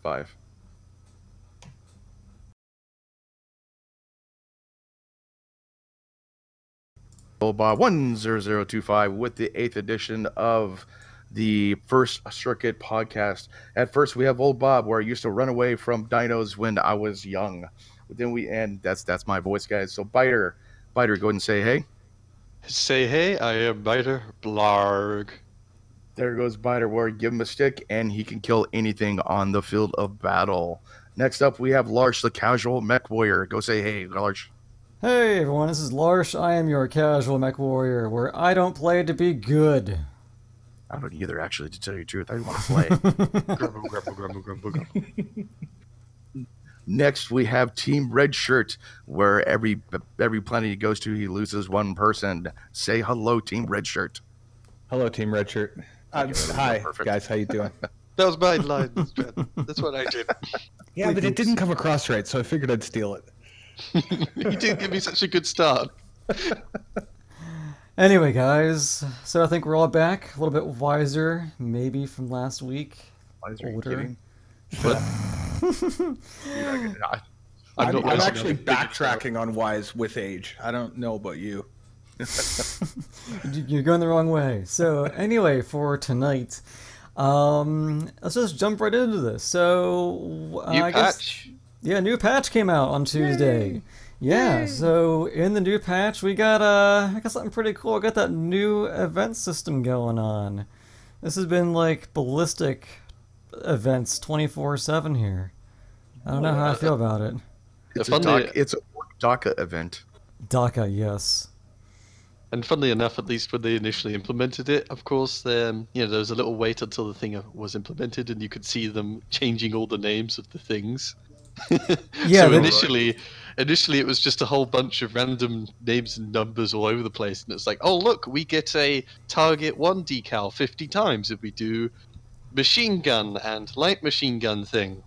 5. Bob 10025 with the 8th edition of the First Circuit podcast. At first, we have Old Bob, where I used to run away from dinos when I was young. But then that's my voice, guys. So Biter, go ahead and say hey. Say hey, I am Biter Blarg. There goes Biter, where give him a stick and he can kill anything on the field of battle. Next up, we have Larsh, the casual mech warrior. Go say hey, Larsh. Hey everyone, this is Larsh. I am your casual mech warrior, where I don't play to be good. I don't either, actually, to tell you the truth. I want to play. Next, we have Team Red Shirt, where every planet he goes to, he loses one person. Say hello, Team Red Shirt. Hello, Team Red Shirt. Hi, guys. How you doing? That was my line. That's what I did. Yeah, but it didn't come across right, so I figured I'd steal it. You did give me such a good start. Anyway, guys, so I think we're all back, a little bit wiser, maybe from last week. Wiser, older. you kidding? But I'm actually backtracking on Wise with age. I don't know about you. You're going the wrong way. So anyway, for tonight, let's just jump right into this. So new patch. Yeah, new patch came out on Tuesday. Yay. Yeah, Yay. So in the new patch, we got I got something pretty cool. I got that new event system going on. This has been like ballistic events 24/7 here. I don't know how I feel about it. It's a DACA event. DACA, yes. And funnily enough, at least when they initially implemented it, of course, there was a little wait until the thing was implemented, and you could see them changing all the names of the things. Yeah. So initially it was just a whole bunch of random names and numbers all over the place, and it's like, oh look, we get a target 1 decal 50 times if we do machine gun and light machine gun thing.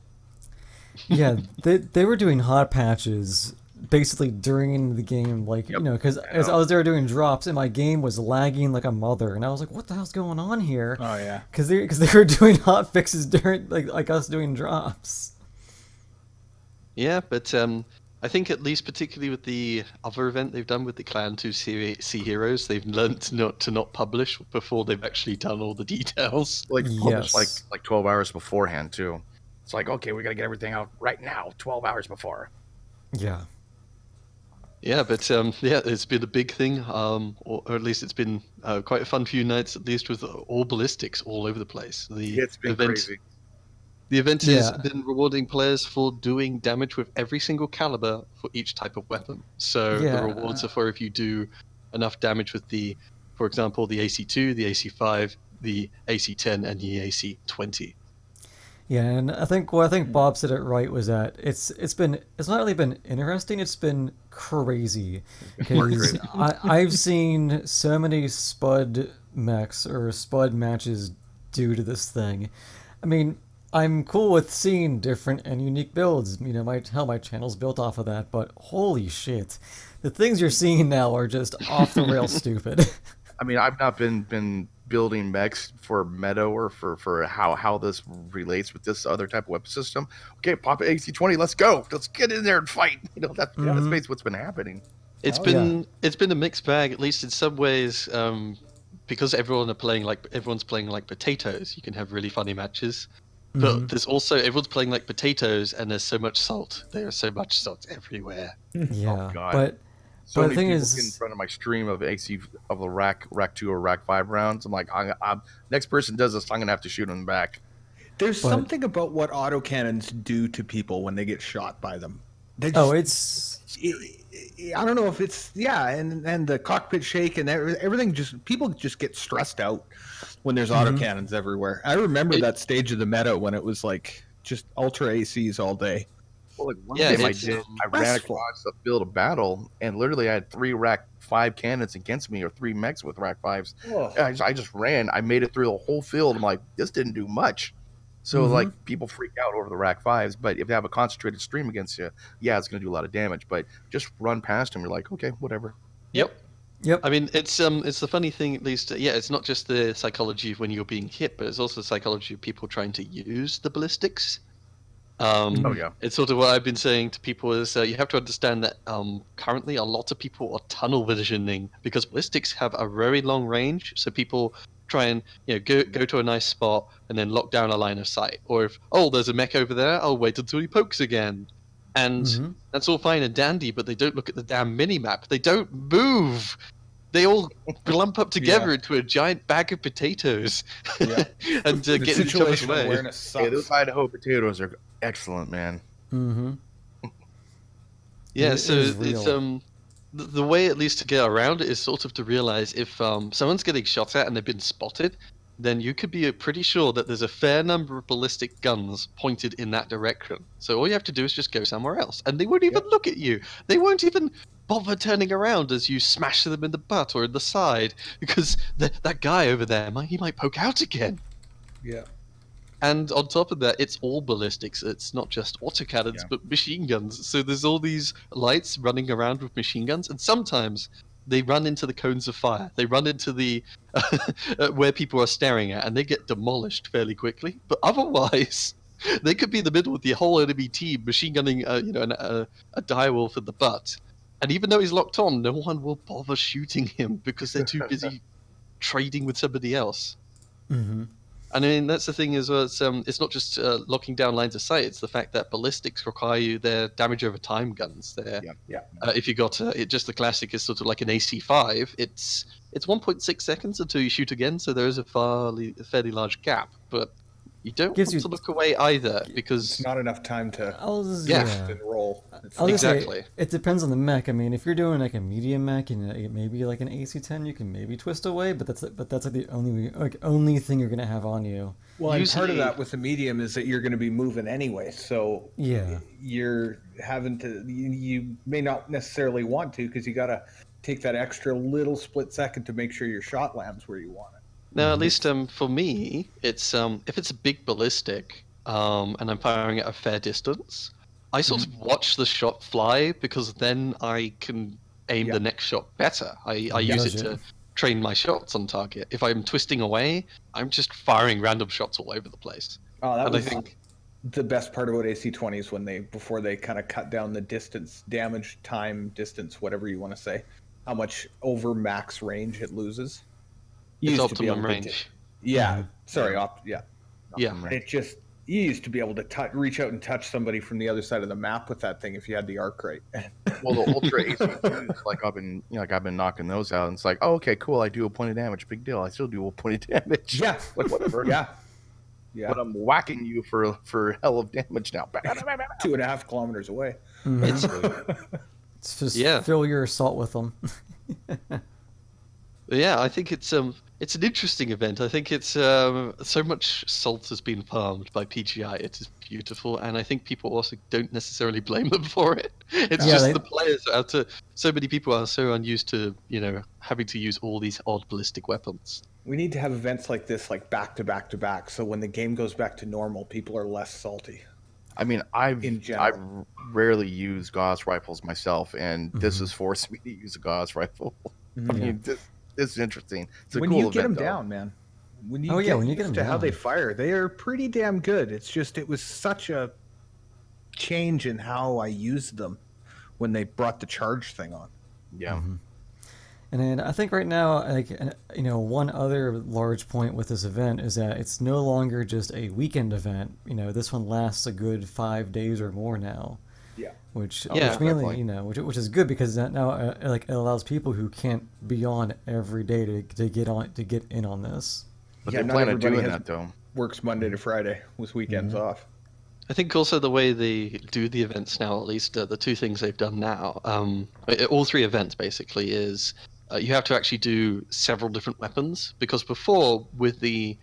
Yeah, they were doing hot patches basically during the game, like, you know, because as I was there doing drops, and my game was lagging like a mother, and I was like, what the hell's going on here? Oh yeah, because they were doing hot fixes during like us doing drops. Yeah, but I think at least particularly with the other event they've done with the Clan 2 Sea Heroes, they've learned to not publish before they've actually done all the details. Like publish like 12 hours beforehand too. It's like, okay, we got to get everything out right now, 12 hours before. Yeah. Yeah, but yeah, it's been a big thing, or at least it's been quite a fun few nights, at least with all ballistics all over the place. It's been crazy. The event has been rewarding players for doing damage with every single caliber for each type of weapon. So the rewards are for if you do enough damage with for example, the AC2, the AC5, the AC10, and the AC20. Yeah, and I think Bob said it right was that it's not really been interesting, it's been crazy. Because I've seen so many Spud mechs or Spud matches due to this thing. I mean, I'm cool with seeing different and unique builds. You know, my channel's built off of that, but holy shit. The things you're seeing now are just off the rails stupid. I mean, I've not been building mechs for meta or for how this relates with this other type of weapon system. Okay, pop an AC-20, let's go. Let's get in there and fight. You know, that's basically what's been happening. It's been a mixed bag, at least in some ways, because everyone's playing like potatoes. You can have really funny matches. But there's also, everyone's playing like potatoes, and there's so much salt. There's so much salt everywhere. Yeah, oh, God. but so the thing is, in front of my stream of AC of the rack 2 or rack 5 rounds, I'm like, next person does this, I'm gonna have to shoot them back. There's something about what autocannons do to people when they get shot by them. I don't know if it's and the cockpit shake and everything. People just get stressed out when there's autocannons everywhere. I remember that stage of the meta when it was like just ultra ACs all day. Well, like one game I ran across the field of battle, and literally I had 3 rack 5 cannons against me, or 3 mechs with rack 5s. I just ran. I made it through the whole field. I'm like, this didn't do much. So like people freak out over the rack 5s, but if they have a concentrated stream against you, yeah, it's going to do a lot of damage. But just run past them. You're like, okay, whatever. Yep. I mean, it's the funny thing, at least. Yeah, it's not just the psychology of when you're being hit, but it's also the psychology of people trying to use the ballistics. It's sort of what I've been saying to people is you have to understand that currently a lot of people are tunnel visioning because ballistics have a very long range. So people try and go to a nice spot and then lock down a line of sight. Or if there's a mech over there, I'll wait until he pokes again. And that's all fine and dandy, but they don't look at the damn mini map. They don't move. They all lump up together into a giant bag of potatoes and get in each other's way. Yeah, those Idaho potatoes are excellent, man. Yeah, so it's the way at least to get around it is sort of to realize if someone's getting shot at and they've been spotted, then you could be pretty sure that there's a fair number of ballistic guns pointed in that direction. So all you have to do is just go somewhere else, and they won't even look at you. They won't even bother turning around as you smash them in the butt or in the side, because that guy over there, he might poke out again. Yeah. And on top of that, it's all ballistics. It's not just autocannons, but machine guns. So there's all these lights running around with machine guns, and sometimes they run into the cones of fire. They run into the where people are staring at, and they get demolished fairly quickly. But otherwise, they could be in the middle with the whole enemy team machine gunning, a direwolf in the butt. And even though he's locked on, no one will bother shooting him because they're too busy trading with somebody else. And I mean, that's the thing as well. It's not just locking down lines of sight. It's the fact that ballistics require their damage over time guns. If you got just the classic is sort of like an AC5. It's 1.6 seconds until you shoot again, so there is a fairly large gap. But you don't want to look away either because it's not enough time to and roll. Exactly. It depends on the mech. I mean, if you're doing like a medium mech and maybe like an AC-10, you can maybe twist away, but that's like the only thing you're gonna have on you. Well, and part of that with the medium is that you're going to be moving anyway, so you're having to. You may not necessarily want to because you got to take that extra little split second to make sure your shot lands where you want it. Now, at least for me, it's if it's a big ballistic and I'm firing at a fair distance, I sort of watch the shot fly because then I can aim the next shot better. I use it to train my shots on target. If I'm twisting away, I'm just firing random shots all over the place. Oh, that was the best part about AC-20s before they kind of cut down the distance, damage, time, distance, whatever you want to say, how much over max range it loses. It's optimum range. It just you used to be able to reach out and touch somebody from the other side of the map with that thing if you had the arc right. Well, the Ultra AC2s, like I've been knocking those out, and it's like, oh, okay, cool. I do a point of damage, big deal. I still do a point of damage. Yeah, like whatever. Yeah. But I'm whacking you for hell of damage now. 2.5 kilometers away. It's just fill your assault with them. Yeah, I think it's an interesting event. I think it's so much salt has been farmed by PGI. It is beautiful, and I think people also don't necessarily blame them for it. It's the players so many people are so unused to having to use all these odd ballistic weapons. We need to have events like this, like back to back to back, so when the game goes back to normal, people are less salty. I mean, I've rarely used Gauss rifles myself, and this has forced me to use a Gauss rifle. I mean, this is interesting. It's a when cool you get them event, down, man. When you get them to how they fire, they are pretty damn good. It's just it was such a change in how I used them when they brought the charge thing on. Yeah. And then I think right now, one other large point with this event is that it's no longer just a weekend event. This one lasts a good 5 days or more now. Yeah. Which mainly, which is good because that now it allows people who can't be on every day to get in on this. But they plan on doing that though. Works Monday to Friday with weekends off. I think also the way they do the events now, at least the two things they've done now, all three events basically is you have to actually do several different weapons because before with the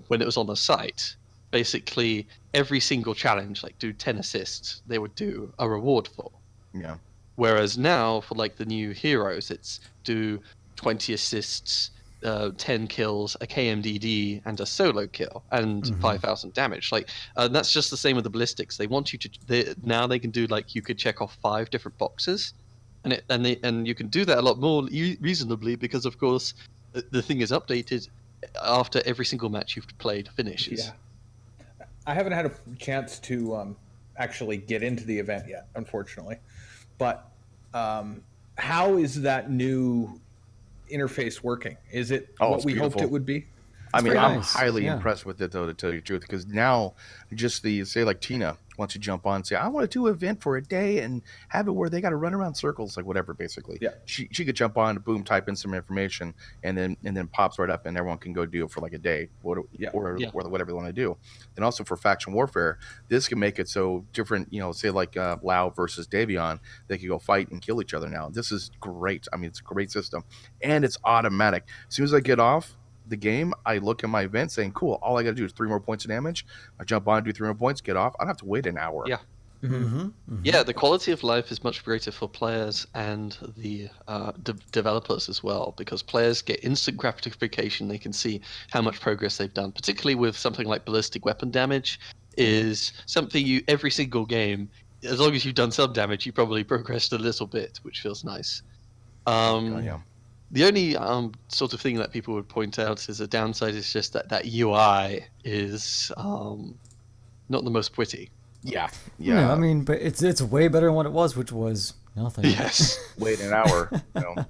when it was on the site, basically every single challenge, like do 10 assists, they would do a reward for. Yeah. Whereas now for like the new heroes, it's do 20 assists, 10 kills, a KMDD, and a solo kill, and 5,000 damage. Like that's just the same with the ballistics. They want you to now they can do like you could check off 5 different boxes, and you can do that a lot more reasonably because of course the thing is updated after every single match you've played finishes. Yeah. I haven't had a chance to actually get into the event yet, unfortunately. But how is that new interface working? Is it what we hoped it would be? I mean, I'm highly impressed with it, though, to tell you the truth, because now just say like Tina wants to jump on and say, I want to do an event for a day and have it where they got to run around circles, like whatever, basically. Yeah. She could jump on, boom, type in some information, and then pops right up, and everyone can go do it for like a day or whatever they want to do. And also for faction warfare, this can make it so different, say like Lau versus Davion, they could go fight and kill each other now. This is great. I mean, it's a great system. And it's automatic. As soon as I get off the game, I look at my event saying, cool, all I got to do is 3 more points of damage. I jump on, do 3 more points, get off. I don't have to wait an hour. Yeah. Yeah, the quality of life is much greater for players and the developers as well, because players get instant gratification. They can see how much progress they've done, particularly with something like ballistic weapon damage is something every single game, as long as you've done some damage, you probably progressed a little bit, which feels nice. The only sort of thing that people would point out as a downside is just that UI is not the most pretty. Yeah. I mean, but it's way better than what it was, which was nothing. Yes. Wait an hour.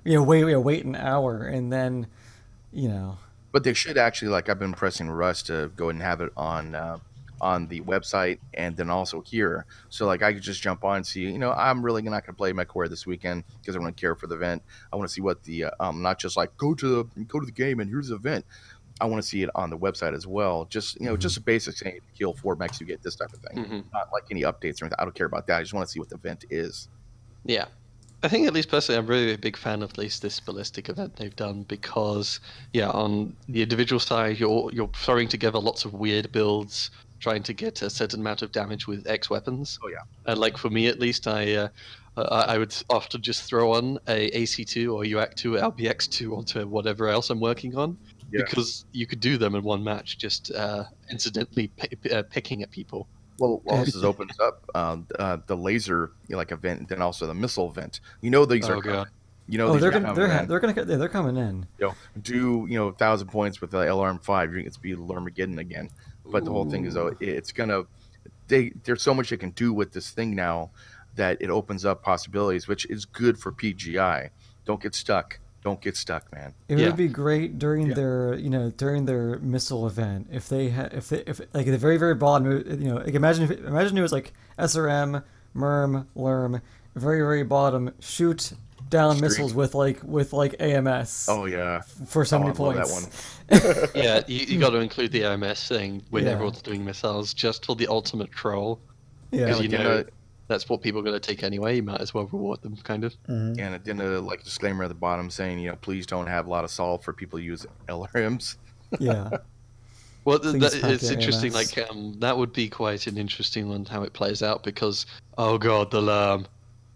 Wait an hour, and then, But they should actually, like, I've been pressing Russ to go ahead and have it on the website and then also here, so like I could just jump on and see, I'm really not going to play MechWarrior this weekend because I want to care for the event. I want to see what the not just like go to the game and here's the event. I want to see it on the website as well. Just just a basic saying, kill 4 mechs, you get this type of thing. Not like any updates or anything. I don't care about that. I just want to see what the event is. Yeah, I think at least personally, I'm really a big fan of at least this ballistic event they've done, because on the individual side, you're throwing together lots of weird builds, trying to get a certain amount of damage with X weapons. Oh yeah. And like for me at least, I would often just throw on a AC2 or UAC2 or LBX2 onto whatever else I'm working on, because you could do them in one match, just incidentally picking at people. Well, this opens up the laser event, and then also the missile event. These are coming. They're coming in. Do 1,000 points with the LRM5, you're going to be Lermageddon again. But the whole thing is, though, there's so much they can do with this thing now that it opens up possibilities, which is good for PGI. Don't get stuck, man. It would be great during their missile event if like at the very, very bottom, like imagine it was like SRM, MERM, LERM, very, very bottom, shoot down missiles with AMS. Oh yeah, for so many points. That one. Yeah, you got to include the AMS thing when everyone's doing missiles, just for the ultimate troll. Yeah, because that's what people are going to take anyway. You might as well reward them, kind of. And then a disclaimer at the bottom saying, please don't have a lot of salt for people who use LRMs. Yeah. Well, it's interesting. AMS. That would be quite an interesting one, how it plays out, because oh god, the LRM.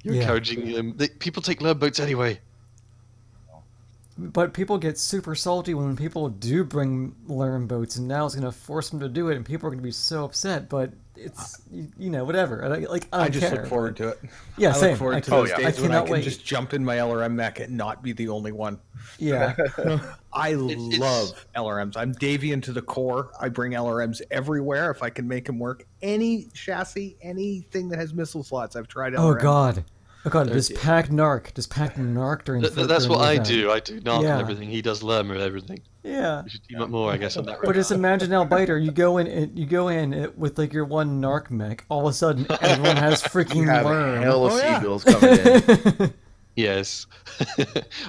You're encouraging them. People take LRM boats anyway. But people get super salty when people do bring LRM boats, and now it's going to force them to do it, and people are going to be so upset. But it's whatever. I just look forward to it. Yeah, I same. look forward to those days when I can just jump in my LRM mech and not be the only one. Yeah. I love LRMs. I'm Davian to the core. I bring LRMs everywhere if I can make them work. Any chassis, anything that has missile slots, I've tried LRM. Oh god, does Pack narc during the That's what I do. I do narc and everything. He does LRM and everything. Yeah. We should team up more, I guess, on that. But just imagine now, Biter, you go in with your one narc mech. All of a sudden, everyone has freaking LRM. Hell of Seagulls coming in. Yes.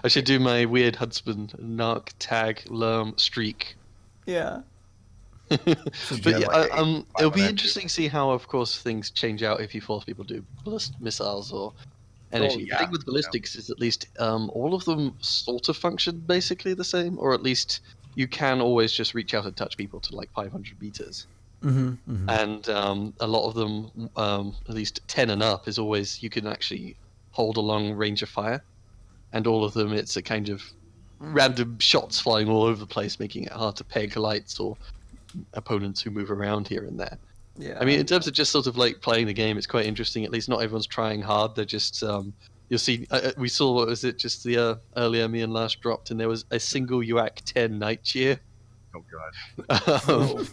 I should do my weird Huntsman narc tag LRM streak. Yeah. But it'll be interesting to see how, of course, things change out if you force people to do missiles or energy. The thing with ballistics is at least all of them sort of function basically the same, or at least you can always just reach out and touch people to like 500 meters. And a lot of them, at least 10 and up, is always you can actually hold a long range of fire, and all of them it's a kind of random shots flying all over the place, making it hard to peg lights or opponents who move around here and there. Yeah. I mean, in terms of just sort of like playing the game, it's quite interesting. At least not everyone's trying hard. They're just you'll see. We saw, what was it? Just the earlier me and Larsh dropped, and there was a single UAC 10 night cheer. Oh god.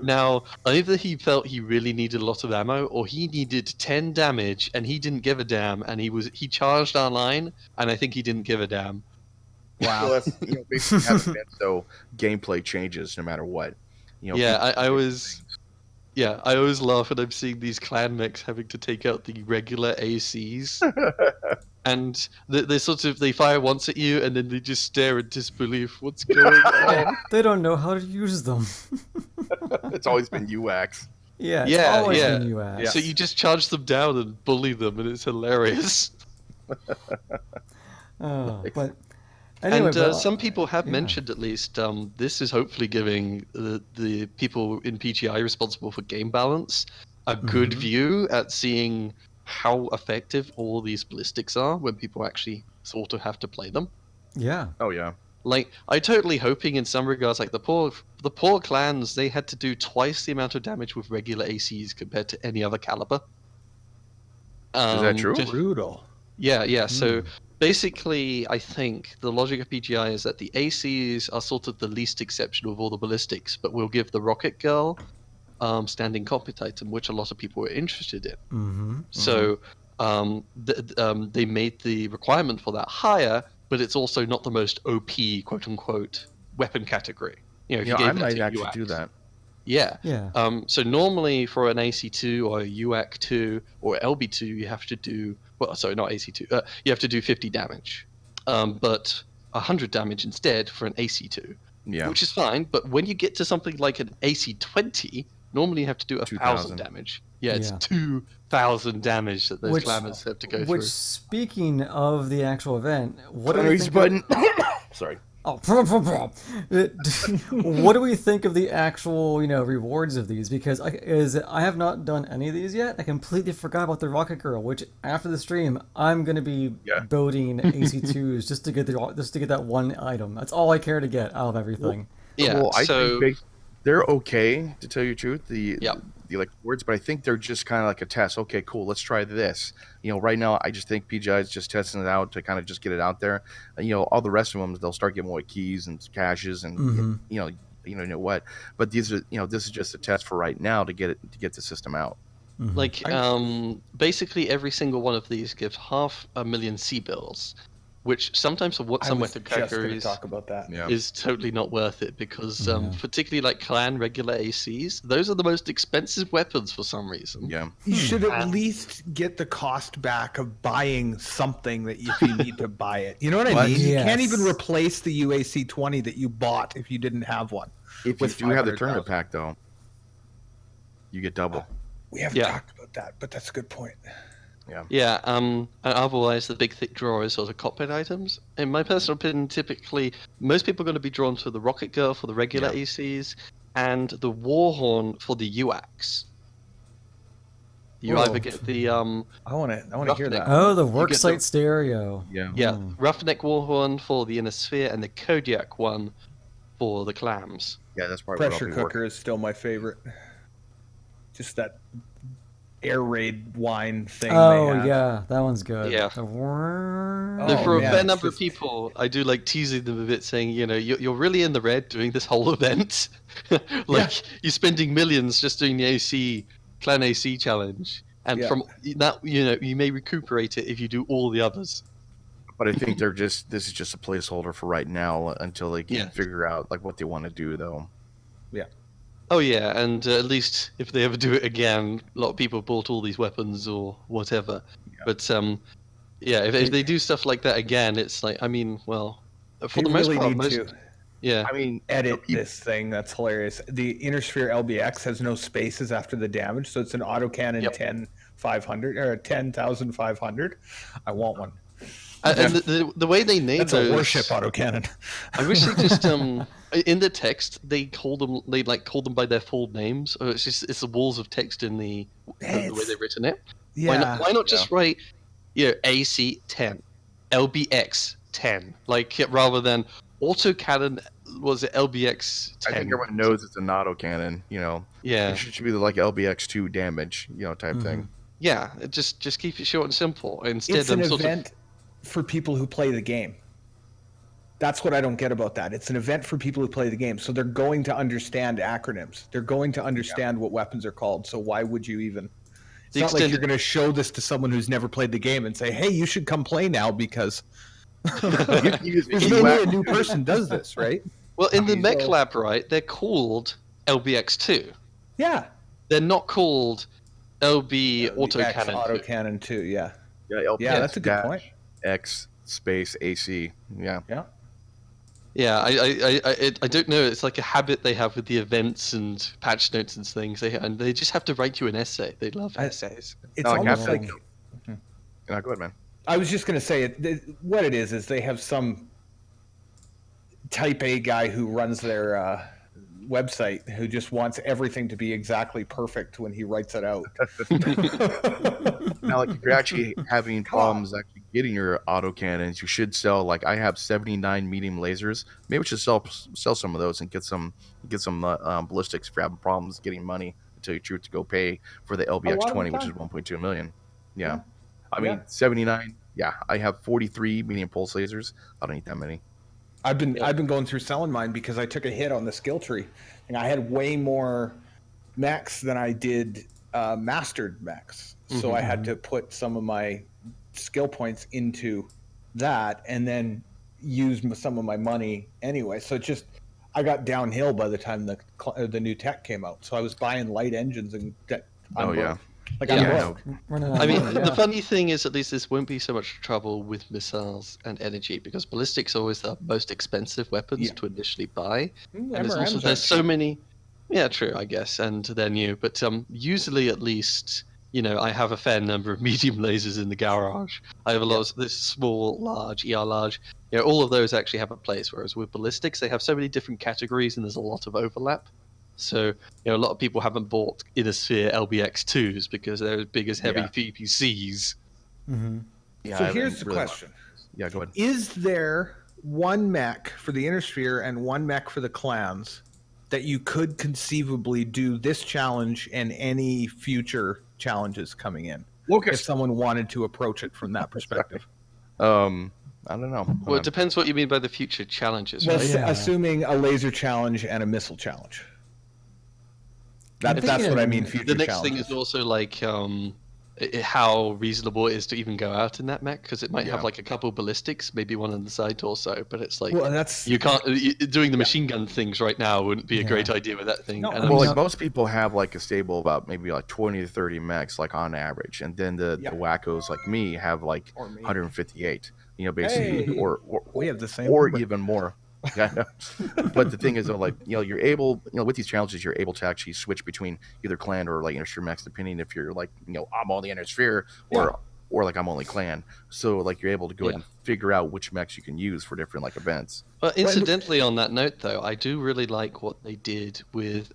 Now, either he felt he really needed a lot of ammo, or he needed 10 damage, and he didn't give a damn, and he charged our line, and I think he didn't give a damn. Wow. Well, that's, basically how the so gameplay changes no matter what. Yeah, I always laugh when I'm seeing these clan mechs having to take out the regular ACs. And they fire once at you, and then they just stare in disbelief. What's going on? They don't know how to use them. It's always been UX. Yeah, it's always been UX. Yeah. So you just charge them down and bully them, and it's hilarious. But anyway, and some people have mentioned, at least, this is hopefully giving the people in PGI responsible for game balance a good view at seeing how effective all these ballistics are when people actually sort of have to play them. Yeah. Oh yeah. Like, I totally hoping in some regards, like the poor clans, they had to do twice the amount of damage with regular ACs compared to any other caliber. Is that true? Brutal. Yeah. So basically, I think the logic of PGI is that the ACs are sort of the least exceptional of all the ballistics, but we'll give the Rocket Girl standing cockpit item, which a lot of people were interested in. So they made the requirement for that higher, but it's also not the most OP, quote unquote, weapon category. I might actually do that. Yeah. Yeah. So normally for an AC2 or a UAC2 or LB2, you have to do, well, sorry, not AC2, you have to do 50 damage, but 100 damage instead for an AC2. Yeah. Which is fine, but when you get to something like an AC20, normally you have to do 1,000 damage. Yeah, it's 2,000 damage that those clammers have to go through. Which, speaking of the actual event, what do we we think button? Sorry. Oh, what do we think of the actual, rewards of these? Because I have not done any of these yet. I completely forgot about the Rocket Girl, which after the stream I'm going to be building AC2s just to get that one item. That's all I care to get out of everything. I think they're okay, to tell you the truth. The words, but I think they're just kind of like a test. Okay, cool, let's try this. Right now I just think PGI is just testing it out to kind of just get it out there. All the rest of them, they'll start getting more keys and caches and what. But these are this is just a test for right now to get the system out. Like basically every single one of these gives 500,000 C-bills, which sometimes for what some weapon categories talk about that. is totally not worth it, because particularly like clan regular ACs, those are the most expensive weapons for some reason. Yeah, you should at least get the cost back of buying something that if you need to buy it. You know what I mean? Yes. You can't even replace the UAC 20 that you bought if you didn't have one. If you have the tournament pack, though, you get double. We haven't talked about that, but that's a good point. Yeah. And otherwise, the big thick draw is sort of cockpit items. In my personal opinion, typically, most people are going to be drawn to the Rocket Girl for the regular ACs and the Warhorn for the UACs. You either get the I want to hear that. Oh, the worksite stereo. Yeah. Roughneck Warhorn for the Inner Sphere, and the Kodiak one for the clams. Yeah, that's probably Pressure Cooker is still my favorite. Just that air raid wine thing. Oh yeah, that one's good. Yeah. For a fair number of people, I do like teasing them a bit, saying, you're really in the red doing this whole event. You're spending millions just doing the clan AC challenge, and from that, you may recuperate it if you do all the others. But I think this is just a placeholder for right now until they can figure out like what they want to do, though. Yeah. Oh yeah, and at least if they ever do it again, a lot of people bought all these weapons or whatever. Yeah. But if they do stuff like that again, it's like, for the most part, edit this thing. That's hilarious. The Inner Sphere LBX has no spaces after the damage, so it's an autocannon 10,500 or 10,500. I want one. And the way they name those, that's a warship autocannon. I wish they just in the text they call them by their full names, or it's the walls of text in the way they've written it. Yeah. Why not just write AC 10, LBX 10, rather than autocannon? Was it LBX 10? I think everyone knows it's an autocannon. Yeah, it should be like LBX 2 damage, type thing. Yeah, just keep it short and simple. Instead, it's an event for people who play the game. That's what I don't get about that. It's an event for people who play the game, so they're going to understand acronyms. They're going to understand what weapons are called. So why would you even? It's not like you're going to show this to someone who's never played the game and say, "Hey, you should come play now," because there's no way a new person does this, right? Well, in the Mech Lab, right, they're called LBX2. Yeah. They're not called LB Autocannon. Autocannon 2, yeah. Yeah, that's a good point. X space AC. Yeah. Yeah. Yeah, I don't know. It's like a habit they have with the events and patch notes and things. They just have to write you an essay. They love essays. It's almost like. No, go ahead, man. I was just going to say what it is they have some type A guy who runs their website who just wants everything to be exactly perfect when he writes it out. Now, like, if you're actually having problems actually getting your autocannons, you should sell. Like, I have 79 medium lasers. Maybe we should sell some of those and get some ballistics if you're having problems getting money. To tell you the truth, to go pay for the LBX20, which is 1.2 million. Yeah. I mean, 79. Yeah, I have 43 medium pulse lasers. I don't need that many. I've been going through selling mine because I took a hit on the skill tree, and I had way more mechs than I did mastered mechs. So I had to put some of my skill points into that, and then use some of my money anyway. So I got downhill by the time the new tech came out. So I was buying light engines and The funny thing is, at least this won't be so much trouble with missiles and energy, because ballistics are always the most expensive weapons to initially buy. And there's so many. Yeah, true, I guess, and they're new. But usually, at least, I have a fair number of medium lasers in the garage. I have a lot of this small, large, ER large. All of those actually have a place. Whereas with ballistics, they have so many different categories, and there's a lot of overlap. So, a lot of people haven't bought Inner Sphere LBX2s because they're as big as heavy VPCs. Mm-hmm. Yeah, so here's the question. Yeah, go ahead. Is there one mech for the Inner Sphere and one mech for the clans that you could conceivably do this challenge and any future challenges coming in? If someone wanted to approach it from that perspective. I don't know. Well, it depends what you mean by the future challenges. Well, assuming a laser challenge and a missile challenge. That's what I mean. Future the next challenges. thing is also like how reasonable it is to even go out in that mech, because it might have like a couple ballistics, maybe one on the side torso, but it's like you can't doing the machine gun things right now wouldn't be a great idea with that thing. No, most people have like a stable about maybe like 20 to 30 mechs, like on average, and then the wackos like me have like 158. Basically, or we have the same, or even more. But the thing is, like, you're able, with these challenges, you're able to actually switch between either clan or like Inner Sphere mechs, depending if you're like, I'm only Inner Sphere or like I'm only clan. So like you're able to go ahead and figure out which mechs you can use for different like events. But incidentally, on that note, though, I do really like what they did with.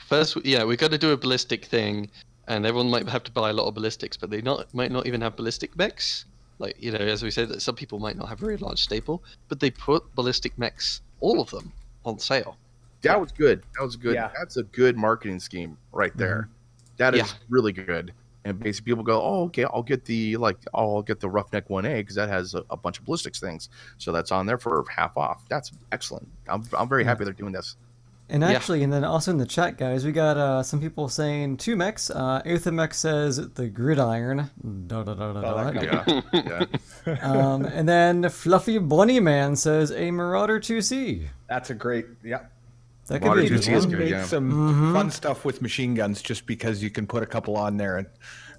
First, we got to do a ballistic thing, and everyone might have to buy a lot of ballistics, but they might not even have ballistic mechs. Like, as we said, that some people might not have a very large staple, but they put ballistic mechs, all of them, on sale. That was good. Yeah. That's a good marketing scheme right there. That is really good. And basically people go, oh, okay, I'll get the Roughneck 1A because that has a bunch of ballistics things. So that's on there for half off. That's excellent. I'm very happy they're doing this. And actually, and then also in the chat, guys, we got some people saying 2 mechs. Aether Mech says the Gridiron. And then Fluffy Bunny Man says a Marauder 2C. That's a great, That could be a good one. Make some fun stuff with machine guns just because you can put a couple on there and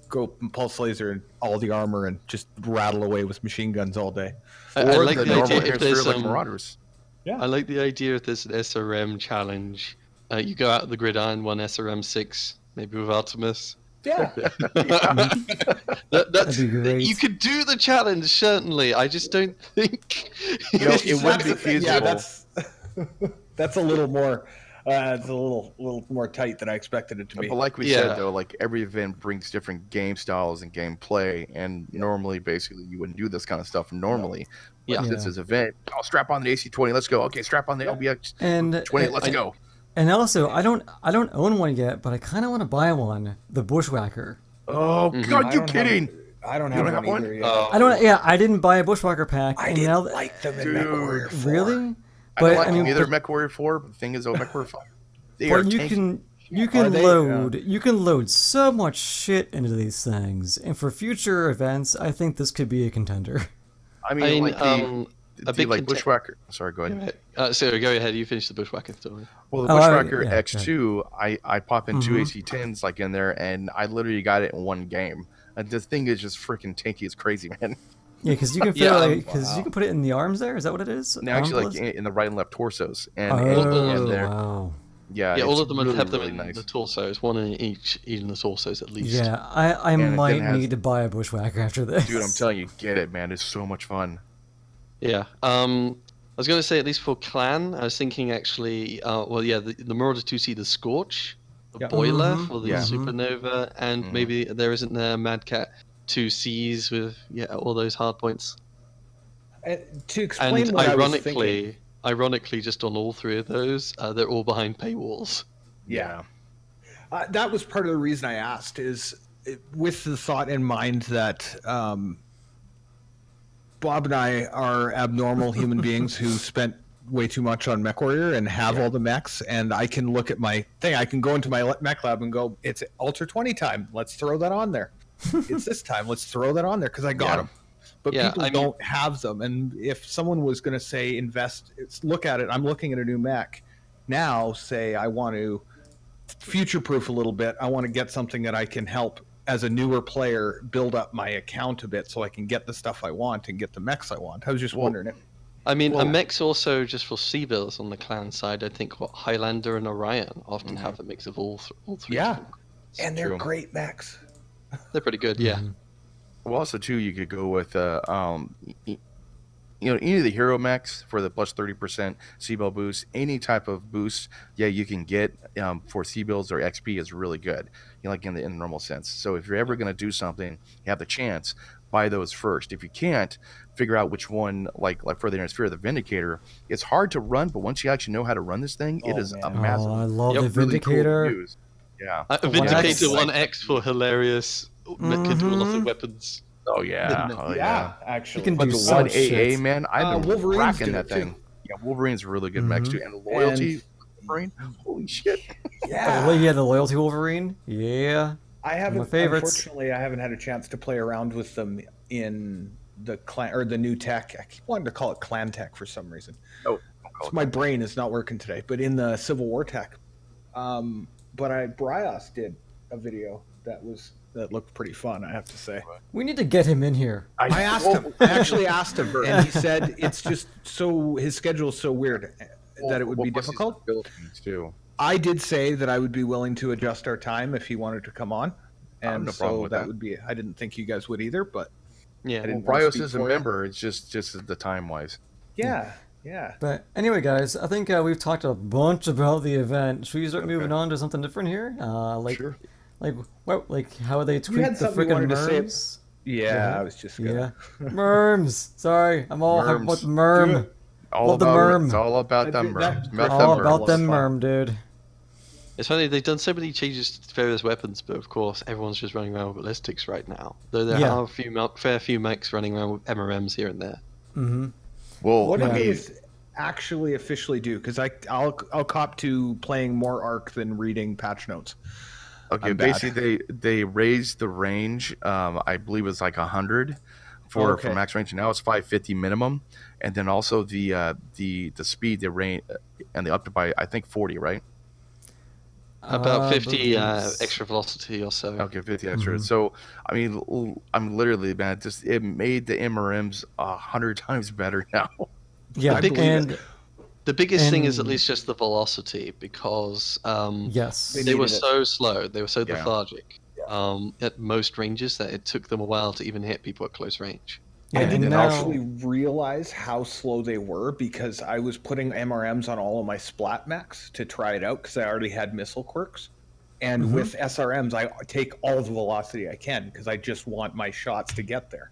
go pulse laser and all the armor and just rattle away with machine guns all day. I like the idea if there's like Marauders. Yeah. I like the idea if there's an SRM challenge. You go out of the Gridiron, one SRM 6, maybe with Artemis. Yeah. That'd be great. You could do the challenge, certainly. I just don't think it would be feasible. Yeah, that's a little more. It's a little more tight than I expected it to be. But like we said, though, like every event brings different game styles and gameplay, and normally, basically, you wouldn't do this kind of stuff normally. This is event. I'll strap on the AC-20. Let's go. Okay, strap on the LBX and 20. Let's go. And also, I don't own one yet, but I kind of want to buy one. The Bushwhacker. Oh God, you kidding? I don't have one either yet. I don't. Yeah, I didn't buy a Bushwhacker pack. I didn't like them in MechWarrior 4. Really? But I mean, neither MechWarrior 4. But the thing is, MechWarrior 5. But you can load so much shit into these things, and for future events, I think this could be a contender. I mean like Bushwhacker. Sorry, go ahead. Sorry, go ahead. You finish the Bushwhacker story. Well, the Bushwhacker X2, I pop in 2 AC-10s like in there, and I literally got it in one game. And this thing is just freaking tanky. It's crazy, man. Yeah, because you can feel you can put it in the arms there. Is that what it is? No, actually, like in the right and left torsos, and there. Wow. Yeah, all of them really, have them really in nice. the torsos, one in each in the torsos at least. Yeah, I might need to buy a Bushwhacker after this. Dude, I'm telling you, get it, man. It's so much fun. Yeah. I was going to say, at least for Clan, I was thinking actually, the Marauder 2C, the Scorch, the Boiler for the Supernova, and maybe there isn't there Mad Cat 2Cs with all those hard points. To explain and what I was thinking... Ironically, just on all three of those, they're all behind paywalls. Yeah. That was part of the reason I asked, is with the thought in mind that Bob and I are abnormal human beings who spent way too much on MechWarrior and have all the mechs, and I can look at my thing. I can go into my mech lab and go, it's Ultra 20 time. Let's throw that on there. It's this time. Let's throw that on there because I got them. But people don't have them. And if someone was going to say look at it, I'm looking at a new mech. Now say I want to future-proof a little bit. I want to get something that I can help as a newer player build up my account a bit so I can get the stuff I want and get the mechs I want. I was just wondering it. I mean, a mech's also just for C-bills on the Clan side. I think Highlander and Orion often have a mix of all three. Yeah, and they're great mechs. They're pretty good, yeah. Well, also too, you could go with any of the Hero Mechs for the plus 30% C-bill boost. Any type of boost, you can get for C-bills or XP is really good. Like in the normal sense. So if you're ever going to do something, you have the chance, buy those first. If you can't, figure out which one, like for the Sphere of the Vindicator. It's hard to run, but once you actually know how to run this thing, it is a massive. I love the Vindicator. Really cool Vindicator 1X for hilarious mecha weapons. Oh yeah, actually. You can but do the 1AA, man, I've been Wolverine's rocking that thing. Yeah, Wolverine's really good mechs too, and the loyalty Wolverine. Holy shit! Yeah, the loyalty Wolverine. Yeah, I haven't. My favorites. Unfortunately, I haven't had a chance to play around with them in the clan or the new tech. I keep wanting to call it clan tech for some reason. Oh, so my brain is not working today. But in the Civil War tech, Bryos did a video that looked pretty fun, I have to say. We need to get him in here. I asked him. I actually asked him, and he said it's just his schedule is so weird that it would be difficult. Too. I did say that I would be willing to adjust our time if he wanted to come on, and no problem with that would be. I didn't think you guys would either, but Bryos is a member. It's just the time wise. Yeah. But anyway, guys, I think we've talked a bunch about the event. Should we start moving on to something different here? Sure. Like how they tweak the freaking merms? Yeah, I was just gonna... merms. Sorry, I'm all about the merm. Love the merm. It's all about them merm. All about them merm, dude. It's funny, they've done so many changes to various weapons, but of course everyone's just running around with Ballistix right now. Though there are a fair few mechs running around with MRMs here and there. Well, what do you actually officially do? Because I'll cop to playing more Arc than reading patch notes. Okay, basically they raised the range. I believe it's like 100 for max range. Now it's 550 minimum, and then also the speed, the range, and the up to by I think 40, right? About 50 extra velocity or so. Okay, 50 extra. So I mean, I'm literally, man, it made the MRMs 100 times better now. Yeah, the biggest thing is at least just the velocity, because they were so slow, they were so lethargic at most ranges that it took them a while to even hit people at close range. I didn't actually realize how slow they were because I was putting MRMs on all of my splat mechs to try it out because I already had missile quirks. And with SRMs, I take all the velocity I can because I just want my shots to get there.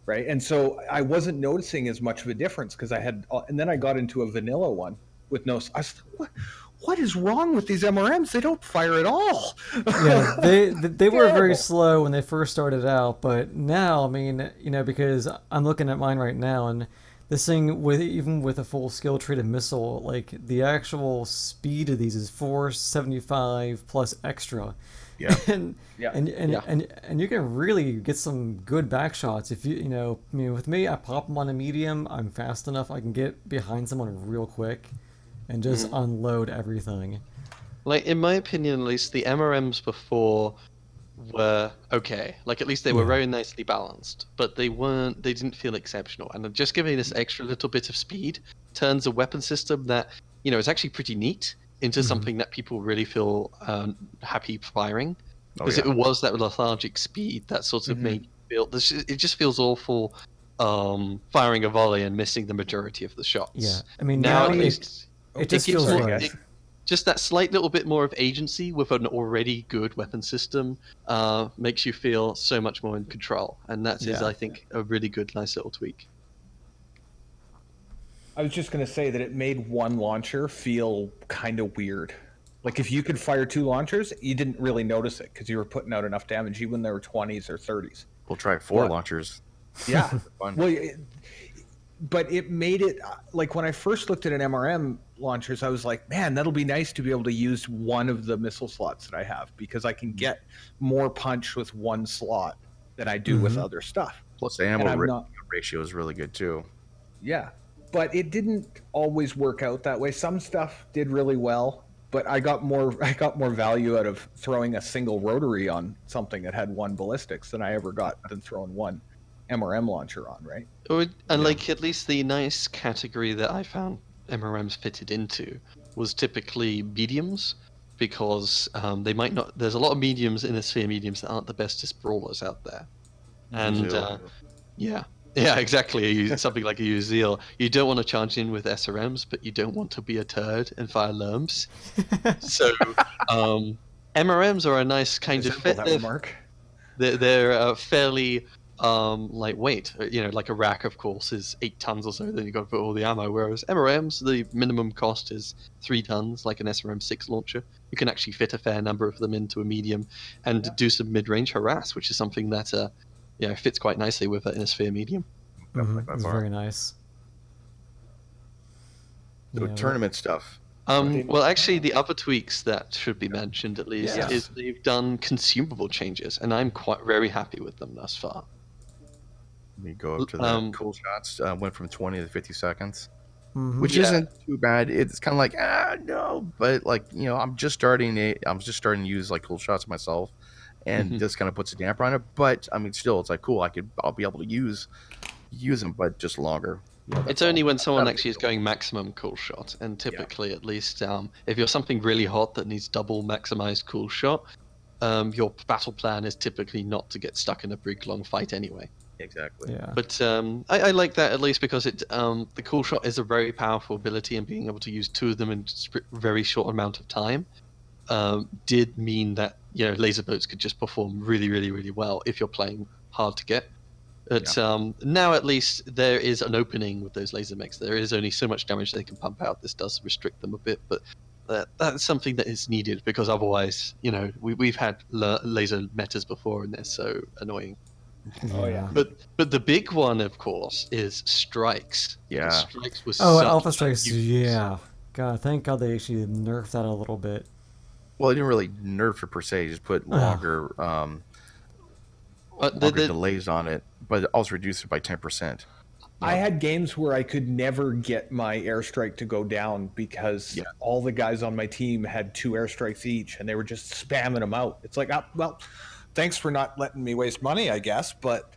Right, and so I wasn't noticing as much of a difference because I had, and then I got into a vanilla one with no. I was like, what is wrong with these MRMs? They don't fire at all. Yeah, they were very slow when they first started out, but now, I mean, you know, because I'm looking at mine right now, and this thing, even with a full skill treated missile, like the actual speed of these is 475 plus extra. Yeah. And you can really get some good back shots if you know. I mean, with me, I pop them on a medium. I'm fast enough. I can get behind someone real quick, and just unload everything. Like in my opinion, at least the MRMs before were okay. Like at least they were very nicely balanced, but they didn't feel exceptional. And just giving this extra little bit of speed turns a weapon system that is actually pretty neat into something that people really feel happy firing, because it was that lethargic speed that sort of made you feel. It just feels awful firing a volley and missing the majority of the shots. Yeah, I mean now it just feels right. Just that slight little bit more of agency with an already good weapon system makes you feel so much more in control, and that is, I think, a really good, nice little tweak. I was just going to say that it made one launcher feel kind of weird. Like if you could fire 2 launchers, you didn't really notice it because you were putting out enough damage even when there were 20s or 30s. We'll try 4 launchers. Yeah. Well, but it made it, like when I first looked at an MRM launchers, I was like, man, that'll be nice to be able to use one of the missile slots that I have, because I can get more punch with one slot than I do with other stuff. Plus the ammo ratio is really good too. Yeah. But it didn't always work out that way. Some stuff did really well, but I got more value out of throwing a single rotary on something that had 1 Ballistix than I ever got than throwing 1 MRM launcher on, right? And like at least the nice category that I found MRMs fitted into was typically mediums, because they might not. There's a lot of mediums in the sphere mediums that aren't the bestest brawlers out there, and yeah, exactly. Something like a Uzil. You don't want to charge in with SRMs, but you don't want to be a turd and fire lerms. So MRMs are a nice kind of fit. They're fairly lightweight. Like a rack, of course, is 8 tons or so. Then you got to put all the ammo. Whereas MRMs, the minimum cost is 3 tons, like an SRM-6 launcher. You can actually fit a fair number of them into a medium and do some mid-range harass, which is something that it fits quite nicely with in a sphere medium. It's very nice. So tournament stuff. Well, actually, the other tweaks that should be mentioned at least is they've done consumable changes, and I'm very happy with them thus far. Let me go up to the cool shots. Went from 20 to 50 seconds, which isn't too bad. It's kind of like no, but like I'm just starting to use like cool shots myself, and this kind of puts a damper on it. But I mean, still, it's like cool. I'll be able to use them, but just longer. It's only when someone actually is going maximum cool shot, and typically, at least, if you're something really hot that needs double maximized cool shot, your battle plan is typically not to get stuck in a big long fight anyway. Exactly. Yeah. But I like that at least because the cool shot is a very powerful ability, and being able to use 2 of them in a very short amount of time did mean that laser boats could just perform really, really, really well if you're playing hard to get. But now at least there is an opening with those laser mechs. There is only so much damage they can pump out. This does restrict them a bit, but that's something that is needed, because otherwise, we've had laser metas before, and they're so annoying. Oh yeah. But the big one, of course, is strikes. Yeah. Strikes was Alpha Strikes. Yeah. God, thank God they actually nerfed that a little bit. Well, they didn't really nerf it per se. Just put longer delays on it, but it also reduced it by 10%. I had games where I could never get my airstrike to go down because all the guys on my team had 2 airstrikes each, and they were just spamming them out. It's like, well, thanks for not letting me waste money, I guess, but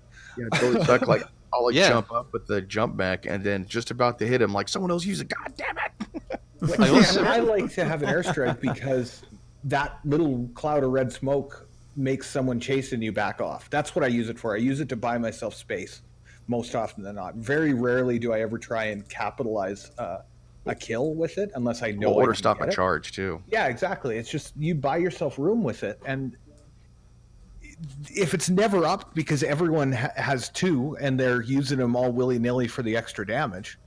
totally suck. Like I'll jump up with the jump back, and then just about to hit him, like someone else use it. God damn it! I like to have an airstrike because that little cloud of red smoke makes someone chasing you back off. That's what I use it for. I use it to buy myself space most often than not. Very rarely do I ever try and capitalize a kill with it unless I know or stop a charge too. Yeah, exactly. It's just you buy yourself room with it, and if it's never up because everyone has 2 and they're using them all willy-nilly for the extra damage,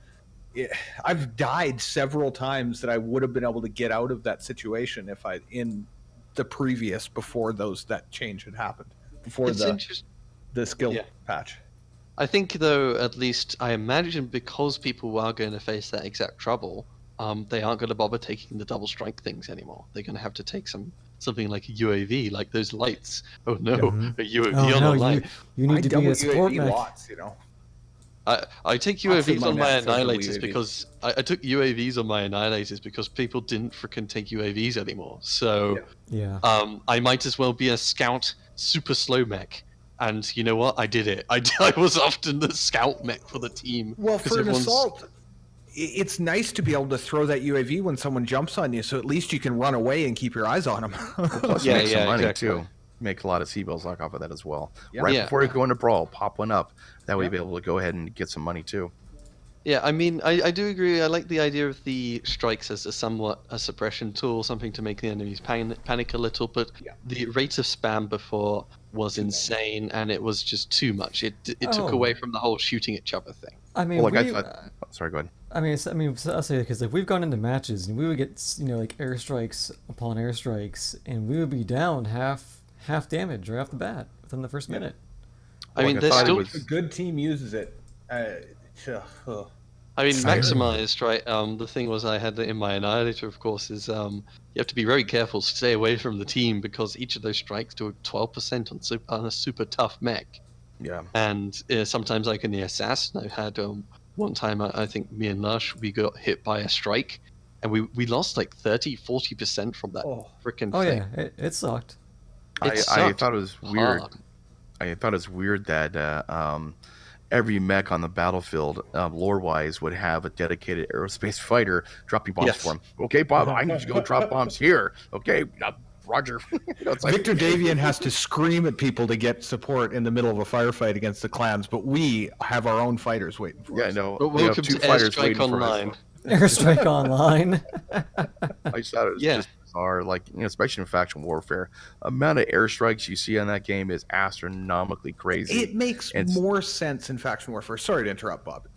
I've died several times that I would have been able to get out of that situation if I in the previous before that change had happened, before the skill patch. I think though, at least I imagine because people are going to face that exact trouble, they aren't going to bother taking the double strike things anymore. They're going to have to take something like a UAV, like those lights. Oh no, a UAV on a light. You need to be a support mech. Lots, you know. I take UAVs on my annihilators because I took UAVs on my annihilators because people didn't freaking take UAVs anymore. So I might as well be a scout super slow mech. And you know what? I did it. I was often the scout mech for the team. Well, for an assault, it's nice to be able to throw that UAV when someone jumps on you, so at least you can run away and keep your eyes on them. Plus, make some money too. Make a lot of C-bills off of that as well. Right before you go into Brawl, pop one up. That way you'll be able to go ahead and get some money too. Yeah, I mean, I do agree. I like the idea of the strikes as somewhat a suppression tool, something to make the enemies panic a little, but the rate of spam before was insane, and it was just too much. It took away from the whole shooting each other thing. I mean, sorry, go ahead. I mean, I'll say because like we've gone into matches and we would get like airstrikes upon airstrikes, and we would be down half damage right off the bat within the first minute. I mean, there's still a good team uses it. I mean, maximized, right? The thing was, I had in my annihilator, of course, is you have to be very careful to stay away from the team because each of those strikes do 12% on a super tough mech. Yeah. And sometimes, like in the assassin, I had one time, I think me and Larsh, we got hit by a strike, and we lost like 30-40% from that freaking thing. Oh yeah, it sucked. I thought it was weird. I thought it was weird that every mech on the battlefield, lore-wise, would have a dedicated aerospace fighter dropping bombs for him. Okay, Bob, I need to go drop bombs here. Okay, Roger. Victor Davian has to scream at people to get support in the middle of a firefight against the clans, but we have our own fighters waiting for us. Yeah, no. But welcome to Airstrike Online. Airstrike Online. I just thought it was just bizarre, like, especially in faction warfare. Amount of airstrikes you see on that game is astronomically crazy. It makes more sense in faction warfare. Sorry to interrupt, Bob.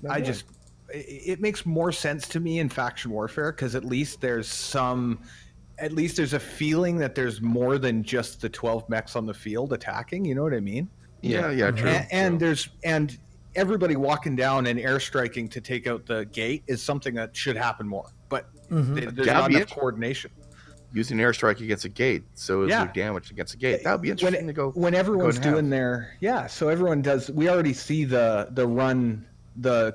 It makes more sense to me in faction warfare because at least there's a feeling that there's more than just the 12 mechs on the field attacking. You know what I mean? Yeah, true. And everybody walking down and airstriking to take out the gate is something that should happen more. But there's not enough coordination. Using airstrike against a gate, so is your damage against a gate. That would be interesting to go. When everyone's doing so everyone does. We already see the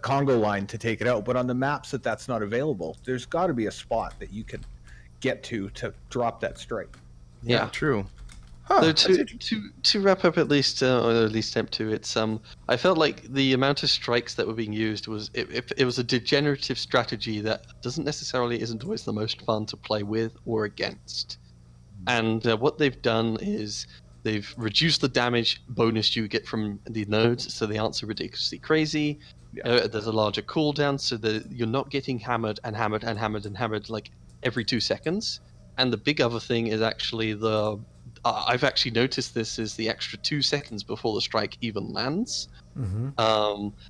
Congo line to take it out, but on the maps that's not available. There's got to be a spot that you can get to drop that strike. Yeah, true. So to wrap up, at least or at least attempt to, it's I felt like the amount of strikes that were being used was it was a degenerative strategy that isn't always the most fun to play with or against. And what they've done is they've reduced the damage bonus you get from the nodes, so the answer ridiculously crazy. There's a larger cooldown, so that you're not getting hammered and hammered and hammered and hammered like every 2 seconds. And the big other thing is actually I've actually noticed this is the extra 2 seconds before the strike even lands.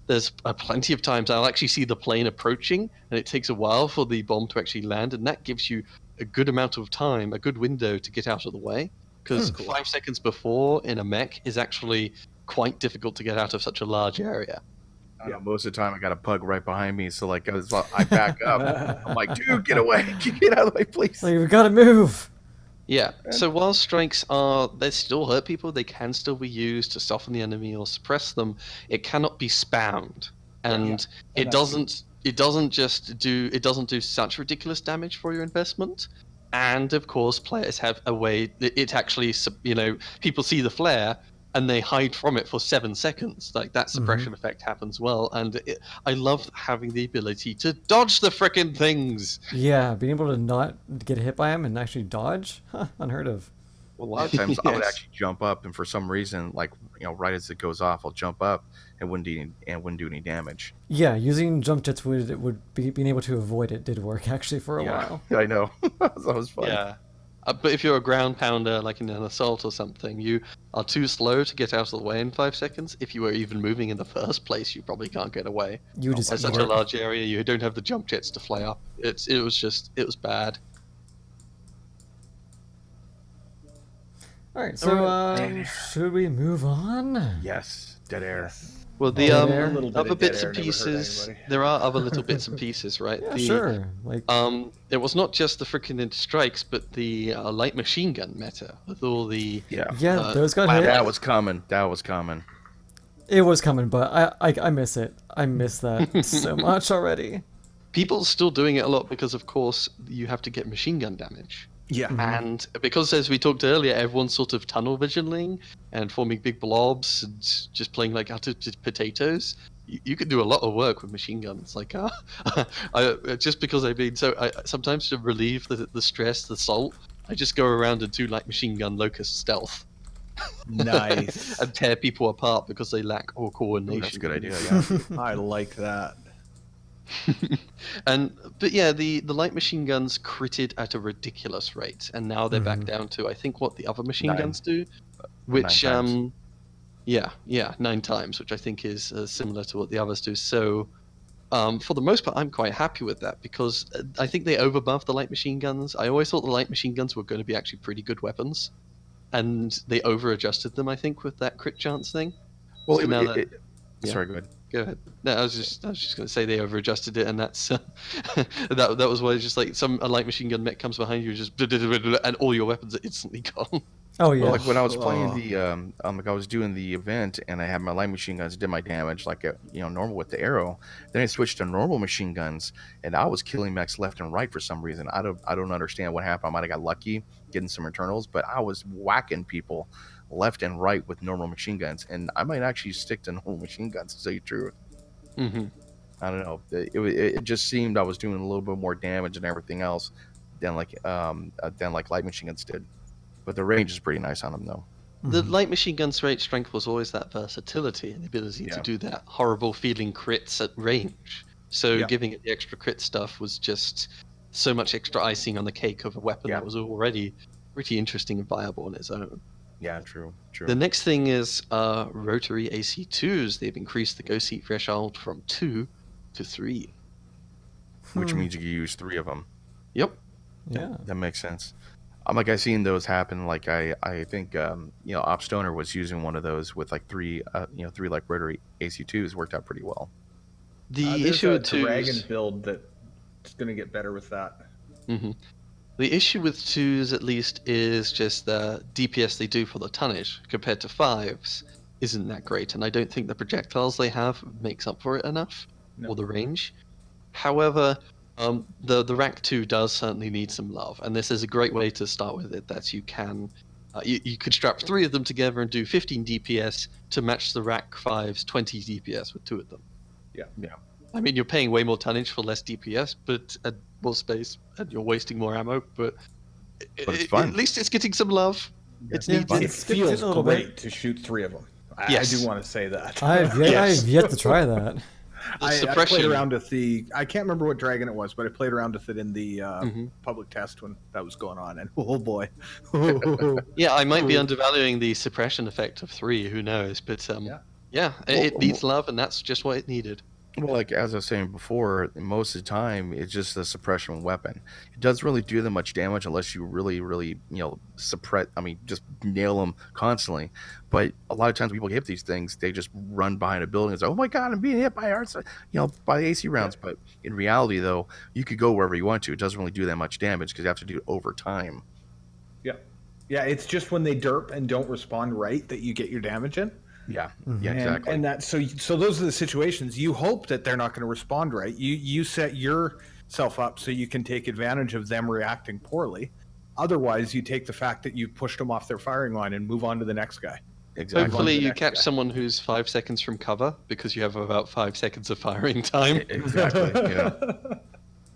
There's plenty of times I'll actually see the plane approaching, and it takes a while for the bomb to actually land, and that gives you a good amount of time, a good window to get out of the way. Because 5 seconds before in a mech is actually quite difficult to get out of such a large area. Most of the time I got a pug right behind me, so like I back up. I'm like, dude, get away, get out of the way, please. Like, we gotta move. Yeah, so while strikes they still hurt people, they can still be used to soften the enemy or suppress them. It cannot be spammed, and it doesn't do such ridiculous damage for your investment. And of course, players have a way. It actually, people see the flare and they hide from it for 7 seconds. Like that suppression effect happens well, and I love having the ability to dodge the frickin' things. Yeah, being able to not get hit by them and actually dodge, unheard of. Well, a lot of times I would actually jump up, and for some reason, like right as it goes off, I'll jump up and wouldn't do any damage. Yeah, using jump jets being able to avoid it did work actually for a while. Yeah, I know. That was fun. Yeah. But if you're a ground pounder, like in an assault or something, you are too slow to get out of the way in 5 seconds. If you were even moving in the first place, you probably can't get away. You just It's such a large area, you don't have the jump jets to fly up. It was bad. All right, so should we move on? Yes, dead air. Well, the other bits and pieces, there are other little bits and pieces, right? Yeah, sure. Like, it was not just the freaking Ninja Strikes, but the light machine gun meta with all the those got hit. That was coming. That was coming. It was coming, but I miss it. I miss that so much already. People still doing it a lot because, of course, you have to get machine gun damage. Yeah. And because, as we talked earlier, everyone's sort of tunnel visioning and forming big blobs and just playing like utter potatoes, you could do a lot of work with machine guns. Like, just because I've been sometimes to relieve the stress, the salt, I just go around and do like machine gun locust stealth. Nice. And tear people apart because they lack all coordination. That's a good idea, yeah. I like that. But yeah, the light machine guns critted at a ridiculous rate, and now they're back down to I think what the other machine guns do, which 9 times. 9 times, which I think is similar to what the others do. So for the most part, I'm quite happy with that because I think they overbuffed the light machine guns. I always thought the light machine guns were going to be actually pretty good weapons, and they over-adjusted them, I think, with that crit chance thing. Well, so sorry, go ahead. Go ahead. No, I was just going to say they over-adjusted it, and that's that was why it's just like a light machine gun mech comes behind you, just and all your weapons are instantly gone. Oh yeah. Well, like when I was playing like I was doing the event and I had my light machine guns, did my damage like normal with the arrow. Then I switched to normal machine guns, and I was killing mechs left and right for some reason. I don't understand what happened. I might have got lucky getting some internals, but I was whacking people left and right with normal machine guns, and I might actually stick to normal machine guns to tell you the truth. I don't know. It just seemed I was doing a little bit more damage and everything else than like light machine guns did. But the range is pretty nice on them, though. The light machine gun's great strength was always that versatility and the ability to do that horrible feeling crits at range. So giving it the extra crit stuff was just so much extra icing on the cake of a weapon that was already pretty interesting and viable on its own. Yeah, true. The next thing is rotary AC2s. They've increased the go seat threshold from 2 to 3. Which means you can use 3 of them. Yep. Yeah. That makes sense. Like I've seen those happen. Like I think Opstoner was using one of those with like 3 like rotary AC2s. Worked out pretty well. The issue with dragon build that's going to get better with that. The issue with 2s, at least, is just the DPS they do for the tonnage compared to 5s isn't that great, and I don't think the projectiles they have makes up for it enough, or the range. However, the Rack 2 does certainly need some love, and this is a great way to start with it, that you can you could strap 3 of them together and do 15 DPS to match the Rack 5's 20 DPS with 2 of them. Yeah. I mean, you're paying way more tonnage for less DPS, but at more space, and you're wasting more ammo. But it's fun. At least it's getting some love. Yeah. It's neat. It feels great to shoot 3 of them. I do want to say that. I have yet to try that. I played around with I can't remember what dragon it was, but I played around with it in the public test when that was going on, and oh boy. Yeah, I might be undervaluing the suppression effect of 3, who knows, but it needs love, and that's just what it needed. Well, like as I was saying before, most of the time it's just a suppression weapon. It doesn't really do them much damage unless you really, really, suppress. I mean, just nail them constantly. But a lot of times people hit these things, they just run behind a building and say, "Oh my God, I'm being hit by by AC rounds." But in reality, though, you could go wherever you want to. It doesn't really do that much damage because you have to do it over time. Yeah. It's just when they derp and don't respond right that you get your damage in. Yeah, exactly. And that so those are the situations you hope that they're not going to respond right. You set yourself up so you can take advantage of them reacting poorly. Otherwise, you take the fact that you've pushed them off their firing line and move on to the next guy. Exactly. Hopefully, you catch someone who's 5 seconds from cover because you have about 5 seconds of firing time. Exactly.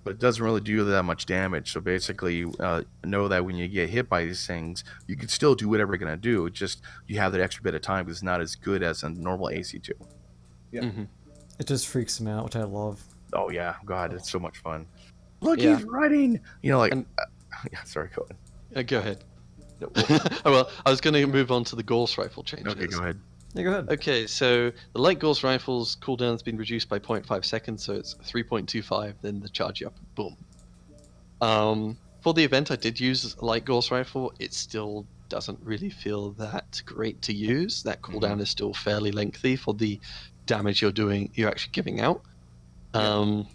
But it doesn't really do that much damage. So basically, know that when you get hit by these things, you can still do whatever you're going to do. It's just you have that extra bit of time because it's not as good as a normal AC2. Yeah. It just freaks him out, which I love. Oh, yeah. God, it's so much fun. Look, he's running. Sorry, go ahead. Go ahead. Well, I was going to move on to the Gauss rifle changes. Okay, go ahead. Yeah, go ahead. Okay, so the light Gauss rifle's cooldown has been reduced by 0.5 seconds, so it's 3.25, then the charge up, boom. For the event, I did use a light Gauss rifle. It still doesn't really feel that great to use. That cooldown is still fairly lengthy for the damage you're actually giving out. I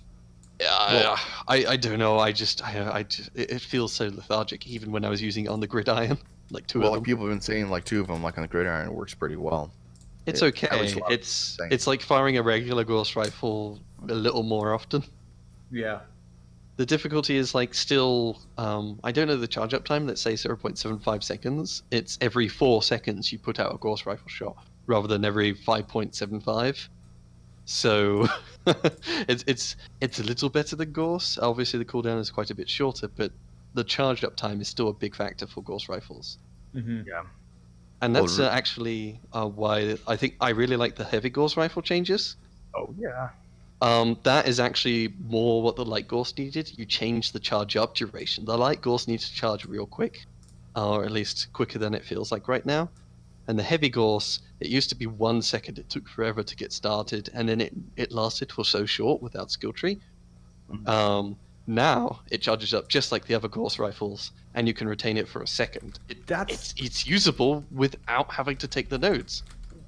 don't know. It feels so lethargic, even when I was using it on the gridiron, like two of them. Like people have been saying, like 2 of them, like on the gridiron, it works pretty well. It's okay. It's like firing a regular Gauss rifle a little more often. Yeah. The difficulty is like still, I don't know the charge up time, let's say 0.75 seconds. It's every 4 seconds you put out a Gauss rifle shot, rather than every 5.75. So it's a little better than Gauss. Obviously the cooldown is quite a bit shorter, but the charge up time is still a big factor for Gauss rifles. Mm-hmm. Yeah. And that's actually why I think I really like the heavy Gauss rifle changes. Oh, yeah. That is actually more what the light Gauss needed. You change the charge up duration. The light Gauss needs to charge real quick, or at least quicker than it feels like right now. And the heavy Gauss, it used to be 1 second. It took forever to get started, and then it lasted for so short without skill tree. Now it charges up just like the other Gauss rifles, and you can retain it for a second. It's usable without having to take the nodes.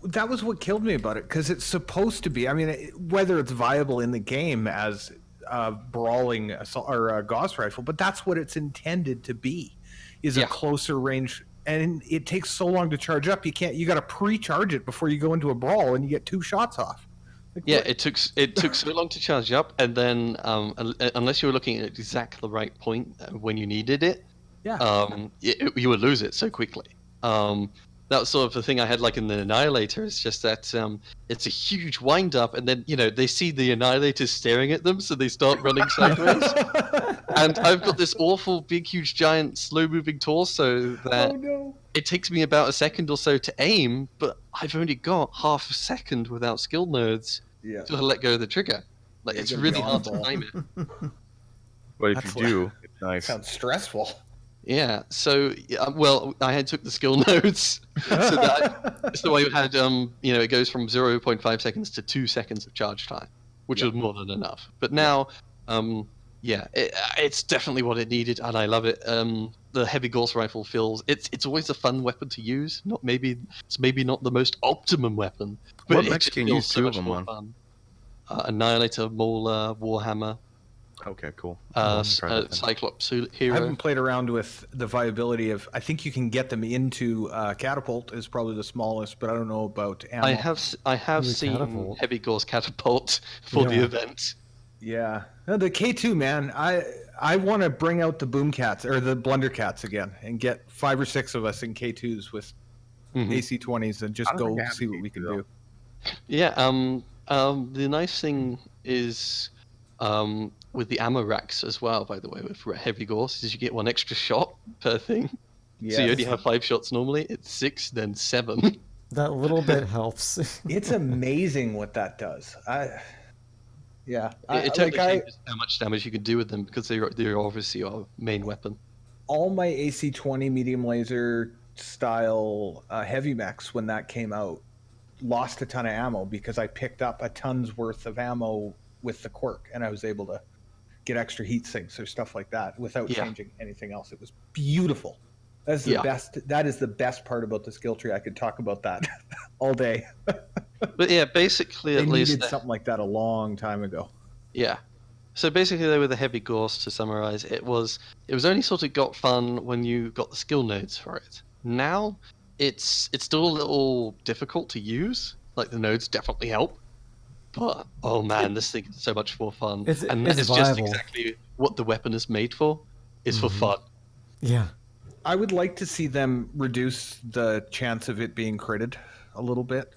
That was what killed me about it, because it's supposed to be. I mean, whether it's viable in the game as a brawling or a Gauss rifle, but that's what it's intended to be, is a closer range. And it takes so long to charge up. You got to pre-charge it before you go into a brawl, and you get 2 shots off. Like, yeah, it took so long to charge up, and then unless you were looking at exactly the right point when you needed it, you would lose it so quickly. That was sort of the thing I had like in the Annihilator. It's just that it's a huge wind up, and then they see the Annihilators staring at them, so they start running sideways. And I've got this awful big, huge, giant, slow-moving torso that it takes me about a second or so to aim, but I've only got half a second without skill nodes to let go of the trigger. Like it's really hard to time it. But if you do, it's nice. Sounds stressful. Yeah, so well, I had took the skill nodes, so I had it goes from 0.5 seconds to 2 seconds of charge time, which was more than enough. But now, it's definitely what it needed, and I love it. The heavy Gauss rifle feels it's always a fun weapon to use. It's maybe not the most optimum weapon, but what mechs can you use 2 of them on? Fun. Annihilator, Mauler, Warhammer. Okay, cool. Cyclops Hero. I haven't played around with the viability of. I think you can get them into Catapult is probably the smallest, but I don't know about ammo. I have seen Catapult. Heavy Gauss Catapult for the event. Yeah, no, the K2 man. I want to bring out the Boom Cats or the Blunder Cats again and get 5 or 6 of us in K2s with AC-20s and just go see what we can do. Yeah. The nice thing is. With the ammo racks as well, by the way, with heavy Gauss, is you get 1 extra shot per thing. Yes. So you only have 5 shots normally. It's 6, then 7. That little bit helps. It's amazing what that does. It totally changes how much damage you can do with them because they're obviously your main weapon. All my AC-20 medium laser style heavy mechs, when that came out, lost a ton of ammo because I picked up a ton's worth of ammo with the quirk, and I was able to get extra heat sinks or stuff like that without changing anything else. It was beautiful. That's the best. That is the best part about the skill tree. I could talk about that all day. But yeah, basically, at least needed something like that a long time ago. Yeah. So basically, they were the heavy Gauss. To summarize, it was only sort of got fun when you got the skill nodes for it. Now, it's still a little difficult to use. Like the nodes definitely help. But oh man, this thing is so much more fun, it's just exactly what the weapon is made for. Is for fun. Yeah, I would like to see them reduce the chance of it being critted a little bit,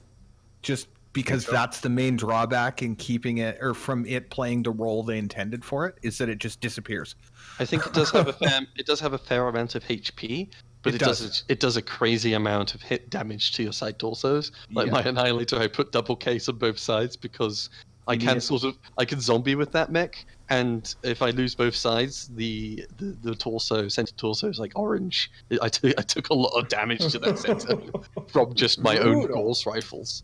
just because that's the main drawback in keeping it or from it playing the role they intended for it is that it just disappears. I think it does have a fair amount of HP. But it does a crazy amount of hit damage to your side torsos. Like my Annihilator, I put double case on both sides because I can zombie with that mech, and if I lose both sides, the torso, center torso is like orange. I took a lot of damage to that center from just my own Gauss rifles.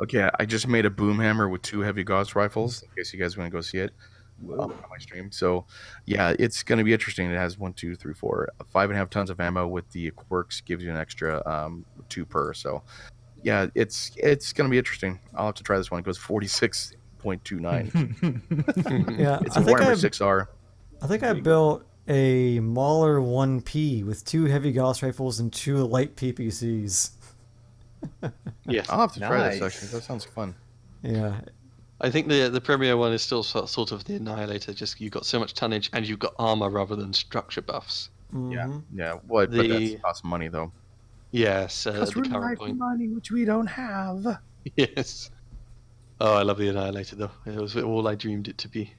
Okay, I just made a boom hammer with 2 heavy Gauss rifles, in case you guys want to go see it on my stream. So, yeah, it's going to be interesting. It has 1, 2, 3, 4, 5.5 tons of ammo with the quirks, gives you an extra 2 per. So, yeah, it's going to be interesting. I'll have to try this one. It goes 46.29. Yeah, it's a Warhammer 6R. I think I built a Mauler 1P with 2 heavy Gauss rifles and 2 light PPCs. Yes, I'll have to try this actually. That sounds fun. Yeah, I think the Premier one is still sort of the Annihilator. Just you've got so much tonnage and you've got armor rather than structure buffs. Yeah. But that costs money though. Yes, because we're making money, which we don't have. Yes. Oh, I love the Annihilator though. It was all I dreamed it to be.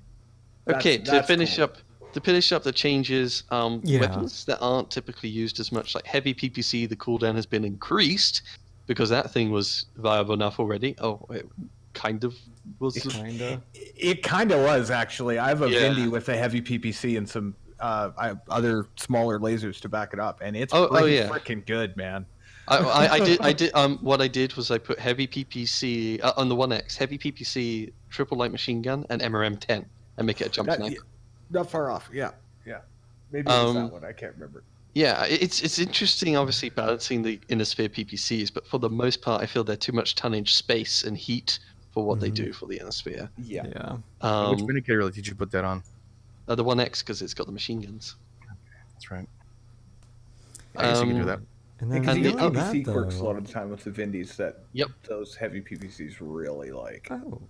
Okay, to finish up the changes, weapons that aren't typically used as much, like heavy PPC, the cooldown has been increased because that thing was viable enough already. Oh, it kind of was. It kind of was actually. I have a Vindy with a heavy PPC and some other smaller lasers to back it up, and it's freaking good, man. I did. What I did was I put heavy PPC on the 1X, heavy PPC, triple light machine gun, and MRM-10, and make it a jump sniper. Not far off. Yeah. Maybe it was that one. I can't remember. Yeah, it's interesting, obviously balancing the inner sphere PPCs, but for the most part, I feel they're too much tonnage, space, and heat for what they do for the inner sphere. Yeah. Which Vindicator did you put that on? The 1X, because it's got the machine guns. Okay, that's right. I guess you can do that. And then the PPC quirks a lot of the time with the Vindys that those heavy PPCs really like. Oh.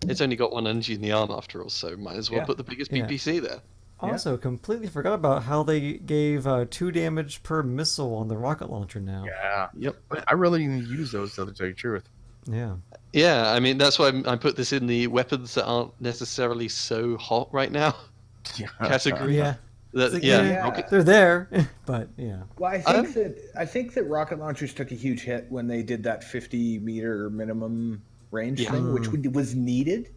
It's only got 1 energy in the arm after all, so might as well put the biggest PPC there. Also, completely forgot about how they gave 2 damage per missile on the rocket launcher now. Yeah. Yep. I really didn't use those, to tell you the truth. Yeah. Yeah, I mean, that's why I put this in the weapons that aren't necessarily so hot right now category. Yeah. They're there, but yeah. Well, I think that rocket launchers took a huge hit when they did that 50-meter minimum range thing, which was needed.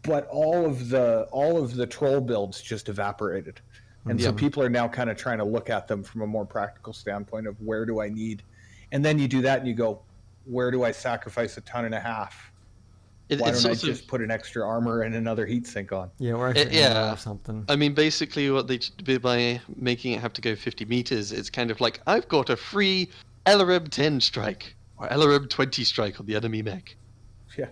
But all of the troll builds just evaporated, and so people are now kind of trying to look at them from a more practical standpoint of where do I need, and then you do that and you go, where do I sacrifice 1.5 tons? Why don't I just put an extra armor and another heat sink on? Yeah, or something. I mean, basically, what they did by making it have to go 50 meters, it's kind of like I've got a free LRM-10 strike or LRM-20 strike on the enemy mech. Yeah.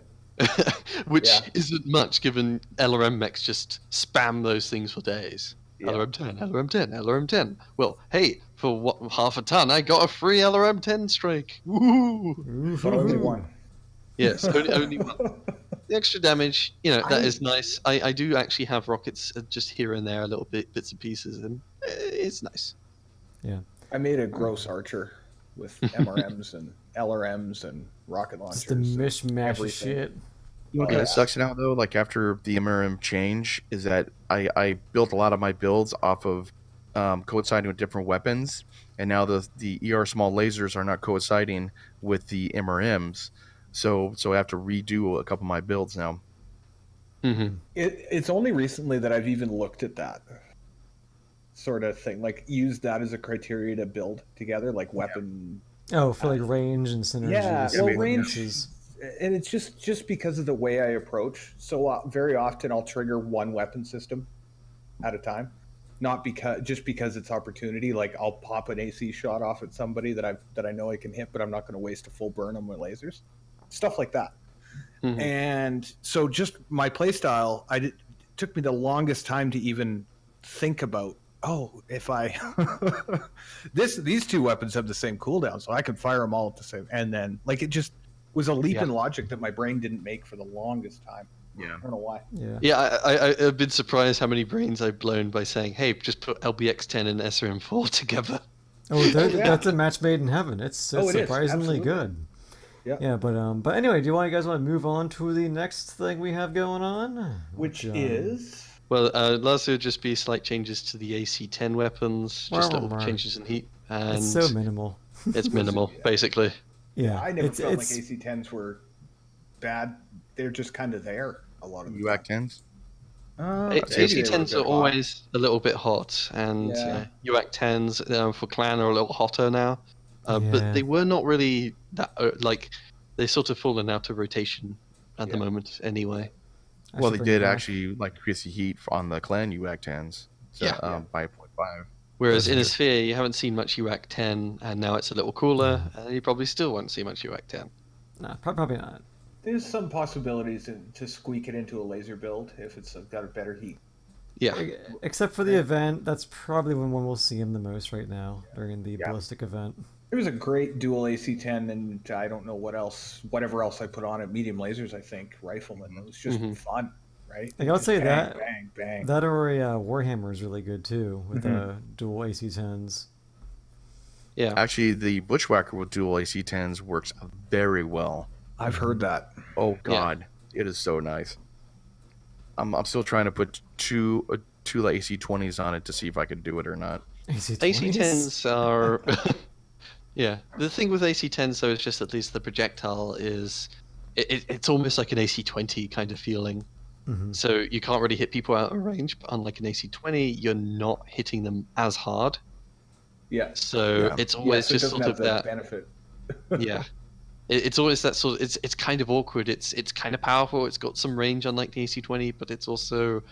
Which isn't much, given LRM mechs just spam those things for days. Yeah. LRM-10, LRM-10, LRM-10. Well, hey, for half a ton, I got a free LRM-10 strike. Woo! But only one. Yes, only one. The extra damage, that is nice. I do actually have rockets just here and there, a little bits and pieces, and it's nice. Yeah. I made a gross archer with MRMs and LRMs and rocket launchers. Just a mishmash of shit. You know what kind of sucks now, though? Like, after the MRM change, is that I built a lot of my builds off of coinciding with different weapons, and now the ER small lasers are not coinciding with the MRMs, so I have to redo a couple of my builds now. Mm-hmm. It's only recently that I've even looked at that sort of thing, like use that as a criteria to build together, like weapon. Oh, for like range and synergy. Yeah, well, range, and it's just because of the way I approach. So very often I'll trigger one weapon system at a time, not because it's opportunity. Like I'll pop an AC shot off at somebody that I know I can hit, but I'm not going to waste a full burn on my lasers, stuff like that. Mm-hmm. And so just my play style, it took me the longest time to even think about. Oh, if I these 2 weapons have the same cooldown, so I can fire them all at the same. And then, like, it just was a leap in logic that my brain didn't make for the longest time. Yeah, I don't know why. Yeah, I've been surprised how many brains I've blown by saying, "Hey, just put LBX-10 and SRM-4 together." Oh, that's a match made in heaven. It's surprisingly good. Yeah, but anyway, do you guys want to move on to the next thing we have going on? Which is. Well, lastly, would just be slight changes to the AC-10 weapons, just little changes in heat. And it's so minimal. It's minimal, basically. Yeah, I never felt like AC-10s were bad. They're just kind of there. a lot of the UAC 10s. AC10s are always a little bit hot, and UAC 10s for clan are a little hotter now. But they were not really that like they're sort of fallen out of rotation at the moment anyway. Well, they did actually like increase the heat on the clan UAC 10s. So, by 0.5. Whereas in a sphere, you haven't seen much UAC 10, and now it's a little cooler, and you probably still won't see much UAC 10. No, probably not. There's some possibilities to squeak it into a laser build if it's got a better heat. Yeah. Except for the event, that's probably when we'll see him the most right now, during the Ballistic event. There was a great dual AC-10, and I don't know whatever else I put on it, medium lasers, I think, rifleman. It was just fun, right? I would say bang, bang. That or Warhammer is really good too, with the dual AC-10s. Yeah. Actually, the Bushwhacker with dual AC-10s works very well. I've heard that. Oh God, it is so nice. I'm still trying to put two AC-20s on it to see if I could do it or not. AC-10s are... Yeah, the thing with AC-10s though is just at least the projectile is... It's almost like an AC-20 kind of feeling. So you can't really hit people out of range, but unlike an AC-20, you're not hitting them as hard. Yeah. So it's always just sort of that benefit. Yeah. It's always that sort of, it's kind of awkward. It's kind of powerful. It's got some range unlike the AC-20, but it's also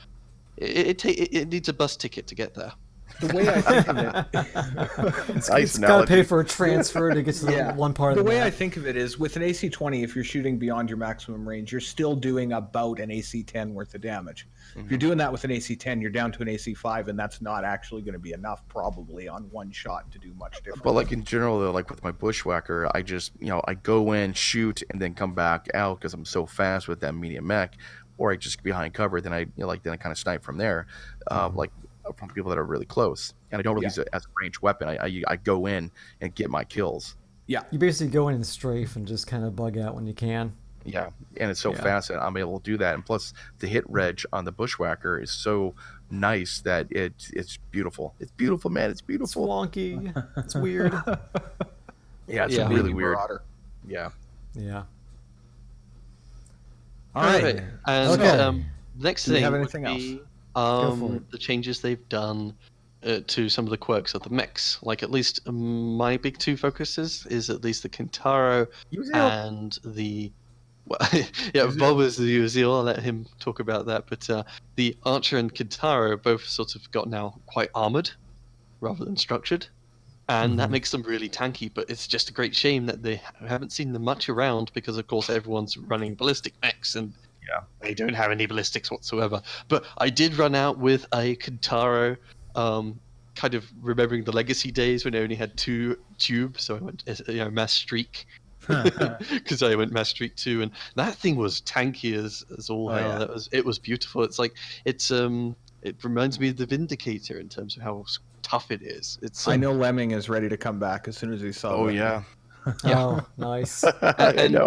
it needs a bus ticket to get there. The way I think of it, it's got to pay for a transfer to get to the one part of the way I think of it is with an AC-20, if you're shooting beyond your maximum range, you're still doing about an AC-10 worth of damage. If you're doing that with an AC-10, you're down to an AC-5, and that's not actually going to be enough probably on one shot to do much different. But like in general, though, like with my Bushwhacker, I just I go in, shoot, and then come back out because I'm so fast with that medium mech, or I just behind cover. Then I then I kind of snipe from there, like from people that are really close, and I don't really use it as a ranged weapon. I go in and get my kills. Yeah, you basically go in and strafe and just kind of bug out when you can. Yeah, and it's so fast that I'm able to do that. And plus, the hit reg on the Bushwhacker is so nice that it's beautiful. It's beautiful, man. It's beautiful. It's wonky. It's weird. Yeah, it's really weird. Yeah. Yeah. All right. And next thing have anything else? The changes they've done to some of the quirks of the mechs. Like at least my big two focuses is at least the Kintaro and the... Well, Bob is the UZL. I'll let him talk about that. But the Archer and Kintaro both sort of got now quite armored rather than structured. And that makes them really tanky, but it's just a great shame that they haven't seen them much around because, of course, everyone's running ballistic mechs and they don't have any ballistics whatsoever. But I did run out with a Kintaro, kind of remembering the legacy days when I only had 2 tubes, so I went mass streak. Because I went mass streak 2, and that thing was tanky as all hell. It was beautiful. It's like it reminds me of the Vindicator in terms of how tough it is. I know Lemming is ready to come back as soon as he saw. Oh yeah. Oh, nice. And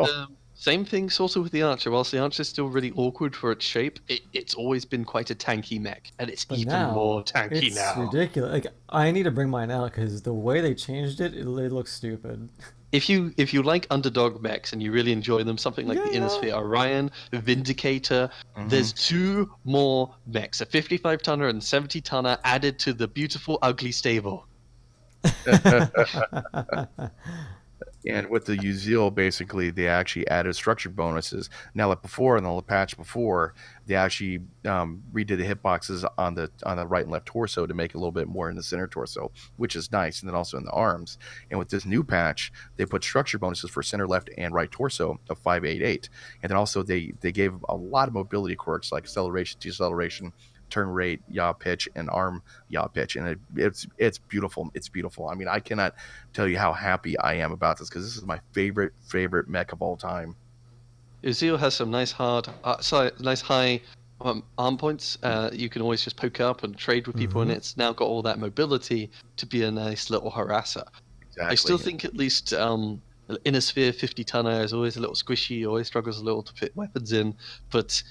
same thing sort of with the Archer. Whilst the Archer is still really awkward for its shape, it's always been quite a tanky mech, and it's even more tanky now. It's ridiculous. Like I need to bring mine out because the way they changed it looks stupid. If you like underdog mechs and you really enjoy them, something like the Innisphere Orion, Vindicator, there's 2 more mechs, a 55-tonner and 70-tonner added to the beautiful ugly stable. And with the Uzil, basically, they actually added structure bonuses. Now, like before, in the patch before, they actually redid the hitboxes on the right and left torso to make it a little bit more in the center torso, which is nice, and then also in the arms. And with this new patch, they put structure bonuses for center, left, and right torso of 588. And then also they gave a lot of mobility quirks like acceleration, deceleration, turn rate, yaw pitch, and arm yaw pitch, and it's beautiful. It's beautiful. I mean, I cannot tell you how happy I am about this because this is my favorite mech of all time. Uzil has some nice nice high arm points. You can always just poke up and trade with people, and it's now got all that mobility to be a nice little harasser. Exactly. I still think at least Innisphere 50-tonner is always a little squishy, always struggles a little to fit weapons in, but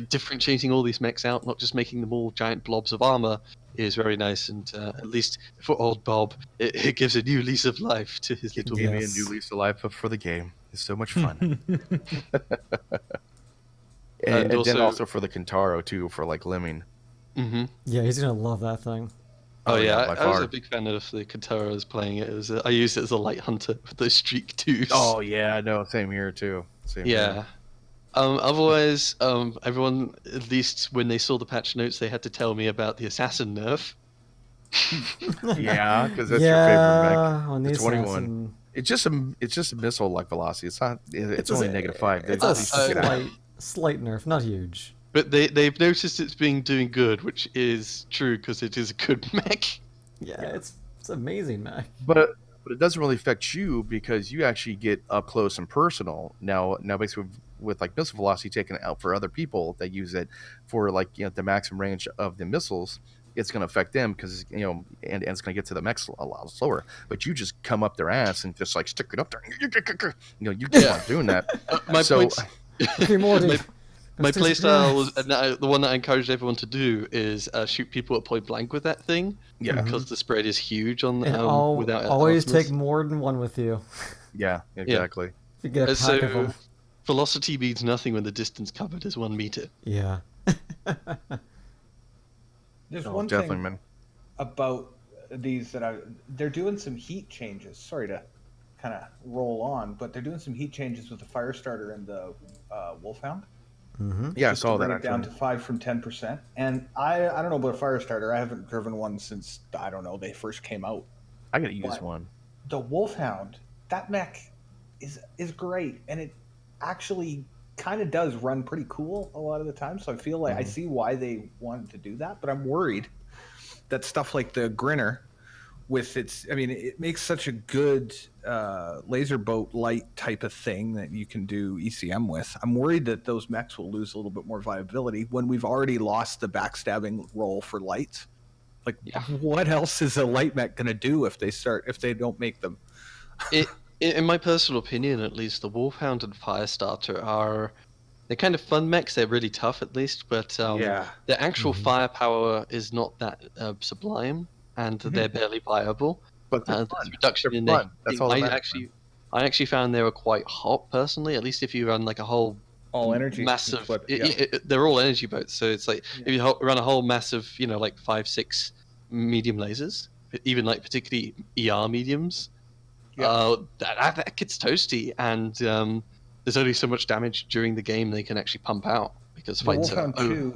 differentiating all these mechs out, not just making them all giant blobs of armor, is very nice. And at least for old Bob, it gives a new lease of life to his little game. Gave me a new lease of life for the game. It's so much fun. And then also for the Kentaro too, for like limbing. Mm-hmm. Yeah, he's gonna love that thing. Oh yeah, I was a big fan of the Kentaros playing it. I used it as a light hunter with those streak 2s. Oh yeah, no, same here too. Same here. Otherwise, everyone, at least when they saw the patch notes, they had to tell me about the assassin nerf. Yeah, because that's your favorite mech. On the 21. assassin... It's just a missile like velocity. It's not. It's only -5. It's a slight nerf, not huge. But they've noticed it's been doing good, which is true because it is a good mech. Yeah, it's amazing mech. But it doesn't really affect you because you actually get up close and personal. Now basically with like missile velocity taken out for other people that use it for like the maximum range of the missiles, it's going to affect them because and it's going to get to the mechs a lot slower. But you just come up their ass and just like stick it up there. You keep on doing that. My playstyle, the one that I encouraged everyone to do, is shoot people at point blank with that thing. Yeah, because the spread is huge on without. Always take more than one with you. Yeah, exactly. If you get a pack of them. Velocity means nothing when the distance covered is 1 meter. Yeah. There's one thing about these that they're doing some heat changes. Sorry to kind of roll on, but they're doing some heat changes with the fire starter and the Wolfhound. Mm-hmm. Yeah, I saw that. It down to 5 from 10%. And I don't know about a fire starter. I haven't driven one since they first came out. I gotta use one. The Wolfhound, that mech is great, and it actually kind of does run pretty cool a lot of the time. So I feel like I see why they wanted to do that, but I'm worried that stuff like the Grinner with it makes such a good laser boat light type of thing that you can do ECM with. I'm worried that those mechs will lose a little bit more viability when we've already lost the backstabbing role for lights. Like, what else is a light mech going to do if they don't make them? In my personal opinion, at least, the Wolfhound and Firestarter they're kind of fun mechs. They're really tough, at least, but the actual firepower is not that sublime, and they're barely viable. But the reduction in their, I actually found they were quite hot personally. At least if you run like a whole all-energy massive, they're all energy boats. So it's like if you run a whole massive, like 5-6 medium lasers, even like particularly ER mediums. That gets toasty, and there's only so much damage during the game they can actually pump out because fights are over.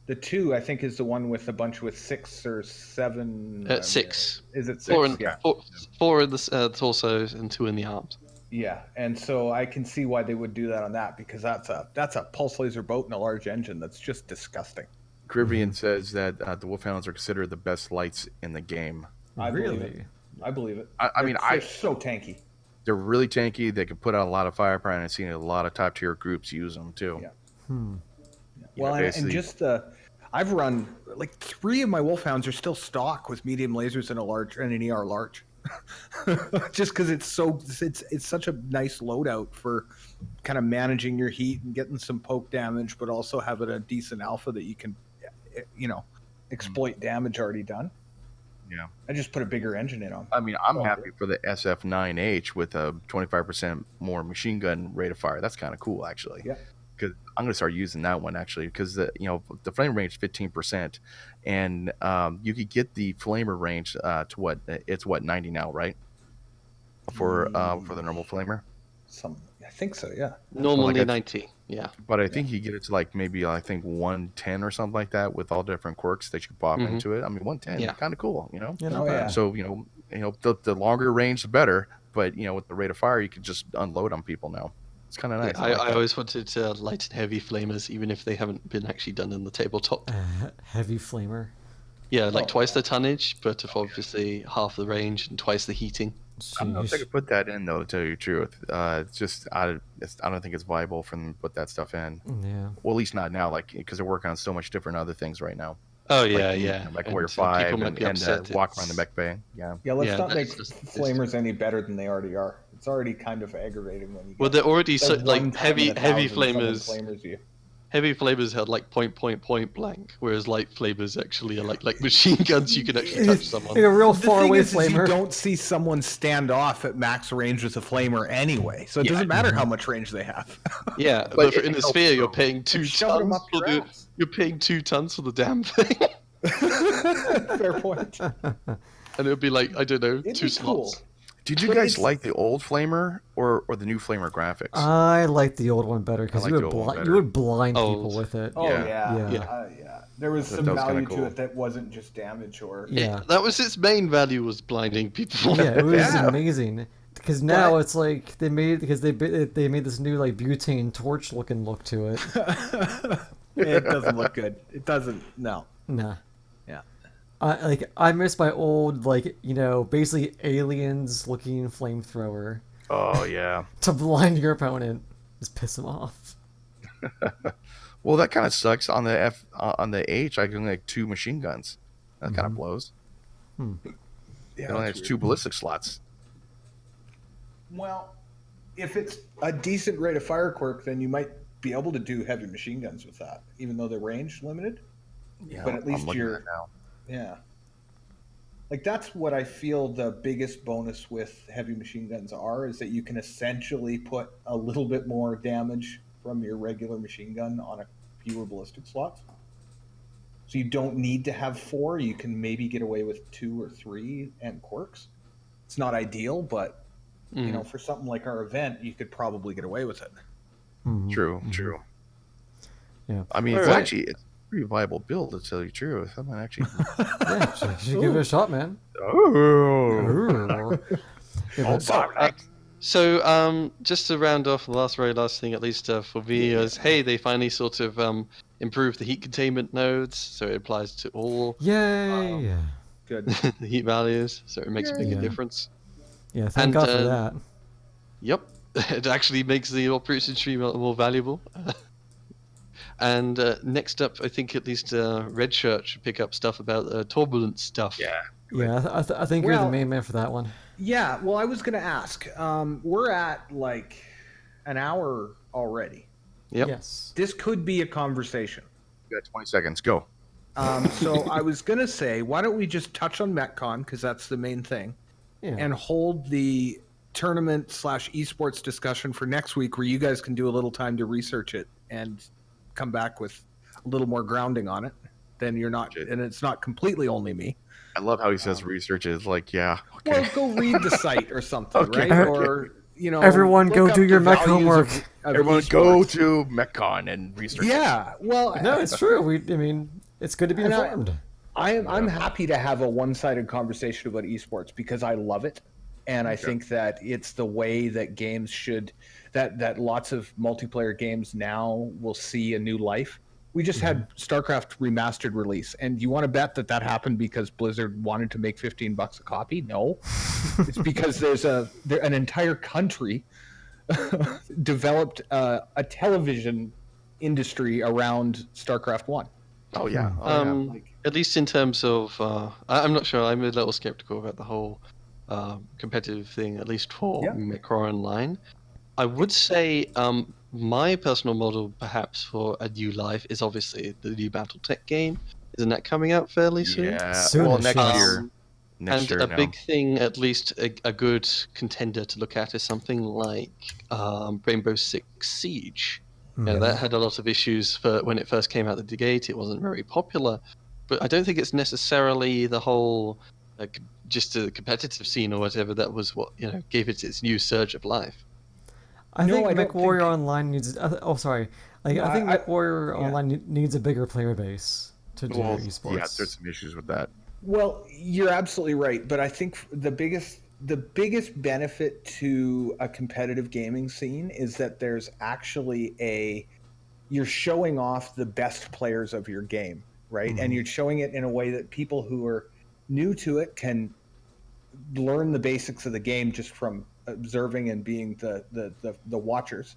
The 2, I think, is the one with a bunch with 6 or 7. 6. Is it 6? 4 in the torso and 2 in the arms. Yeah, and so I can see why they would do that on that, because that's a pulse laser boat and a large engine. That's just disgusting. Caribbean says that the Wolfhounds are considered the best lights in the game. I believe it. They're so tanky. They're really tanky. They can put out a lot of firepower, and I've seen a lot of top tier groups use them too. Yeah. Well, and just I've run like 3 of my Wolfhounds are still stock with medium lasers and an ER large, just because it's such a nice loadout for kind of managing your heat and getting some poke damage, but also having a decent alpha that you can, exploit damage already done. Yeah, I just put a bigger engine in them. I mean, I'm happy for the SF9H with a 25% more machine gun rate of fire. That's kind of cool, actually. Yeah. Because I'm going to start using that one actually, because the flame range is 15%, and you could get the flamer range to it's 90 now, right? For the normal flamer. I think so, yeah. Normally 90, yeah. But I think you get it to like maybe 110 or something like that with all different quirks that you can pop into it. I mean, 110, kind of cool, So the longer range the better, but with the rate of fire you can just unload on people now. It's kind of nice. I always wanted to light and heavy flamers, even if they haven't been actually done in the tabletop. Heavy flamer? Yeah, twice the tonnage, but obviously half the range and twice the heating. I don't know if they could put that in, though, to tell you the truth. It's just, I don't think it's viable for them to put that stuff in. Yeah. Well, at least not now, because they're working on so much different other things right now. Oh, yeah, Like Warrior 5 and walk around the mech bay. Yeah, let's not make flamers any better than they already are. It's already kind of aggravating when you get they're already heavy flamers. heavy flamers had like point blank, whereas light flamers actually are like machine guns. You can actually touch someone. Like a real far away flamer. You don't see someone stand off at max range with a flamer anyway, so it doesn't matter how much range they have. Yeah, but in the sphere, you're paying 2 tons for the. You're paying 2 tons for the damn thing. Fair point. And it would be like, I don't know, 2 slots. Cool. Did you guys like the old flamer or the new flamer graphics? I like the old one better because you would blind people with it. Oh yeah. There was some value to it that wasn't just damage or. Yeah, that was its main value, was blinding people. Yeah, it was amazing. Because now it's like they made this new like butane torch looking look to it. It doesn't look good. It doesn't. No. Nah. Yeah. I miss my old basically aliens looking flamethrower. Oh yeah. To blind your opponent, just piss them off. Well, that kind of sucks. On the H, I can like 2 machine guns. That kind of blows. Hmm. Yeah, it only has 2 ballistic slots. Well, if it's a decent rate of fire quirk, then you might be able to do heavy machine guns with that, even though they're range limited. Yeah, but at least you're now. Yeah. Like that's what I feel the biggest bonus with heavy machine guns is that you can essentially put a little bit more damage from your regular machine gun on a fewer ballistic slots. So you don't need to have 4. You can maybe get away with 2 or 3 and quirks. It's not ideal, but for something like our event, you could probably get away with it. True. Yeah. I mean, it's a pretty viable build, to tell you the truth. I might actually. You should give it a shot, man. Oh. So, just to round off the very last thing, at least for me, is they finally sort of improved the heat containment nodes, so it applies to all. Yay! Good. The heat values, so it makes a big difference. Yeah, thank God for that. Yep, it actually makes the operation tree more valuable. And next up, I think at least Red Shirt should pick up stuff about turbulent stuff. Yeah. Yeah, I think you're the main man for that one. Yeah, well, I was going to ask. We're at like an hour already. Yep. Yes. This could be a conversation. You got 20 seconds. Go. So I was going to say, why don't we just touch on MechCon, because that's the main thing, and hold the tournament/esports discussion for next week, where you guys can do a little time to research it and come back with a little more grounding on it. Then you're not, and it's not completely only me. I love how he says research is like, okay. Well, go read the site or something, right? Or everyone go do your mech homework. Everyone go to MechCon and research. Yeah, well, no, it's true. I mean, it's good to be informed. I'm happy to have a one-sided conversation about esports because I love it, and I think that it's the way that games should. That lots of multiplayer games now will see a new life. We just had StarCraft remastered release, and you want to bet that happened because Blizzard wanted to make $15 a copy? No, it's because there's an entire country developed a television industry around StarCraft 1. Oh yeah. At least in terms of, I'm not sure. I'm a little skeptical about the whole competitive thing. At least for Macro Online, I would say my personal model, perhaps for a new life, is obviously the new BattleTech game. Isn't that coming out fairly soon? Yeah. Well, next year. Big thing, at least a good contender to look at, is something like Rainbow Six Siege. That had a lot of issues when it first came out the gate. It wasn't very popular, but I don't think it's necessarily the whole just the competitive scene or whatever that was what gave it its new surge of life. I think MechWarrior Online needs. I think MechWarrior Online needs a bigger player base to do esports. Yeah, there's some issues with that. Well, you're absolutely right, but I think the biggest benefit to a competitive gaming scene is that there's actually you're showing off the best players of your game, right? And you're showing it in a way that people who are new to it can learn the basics of the game just from observing and being the watchers,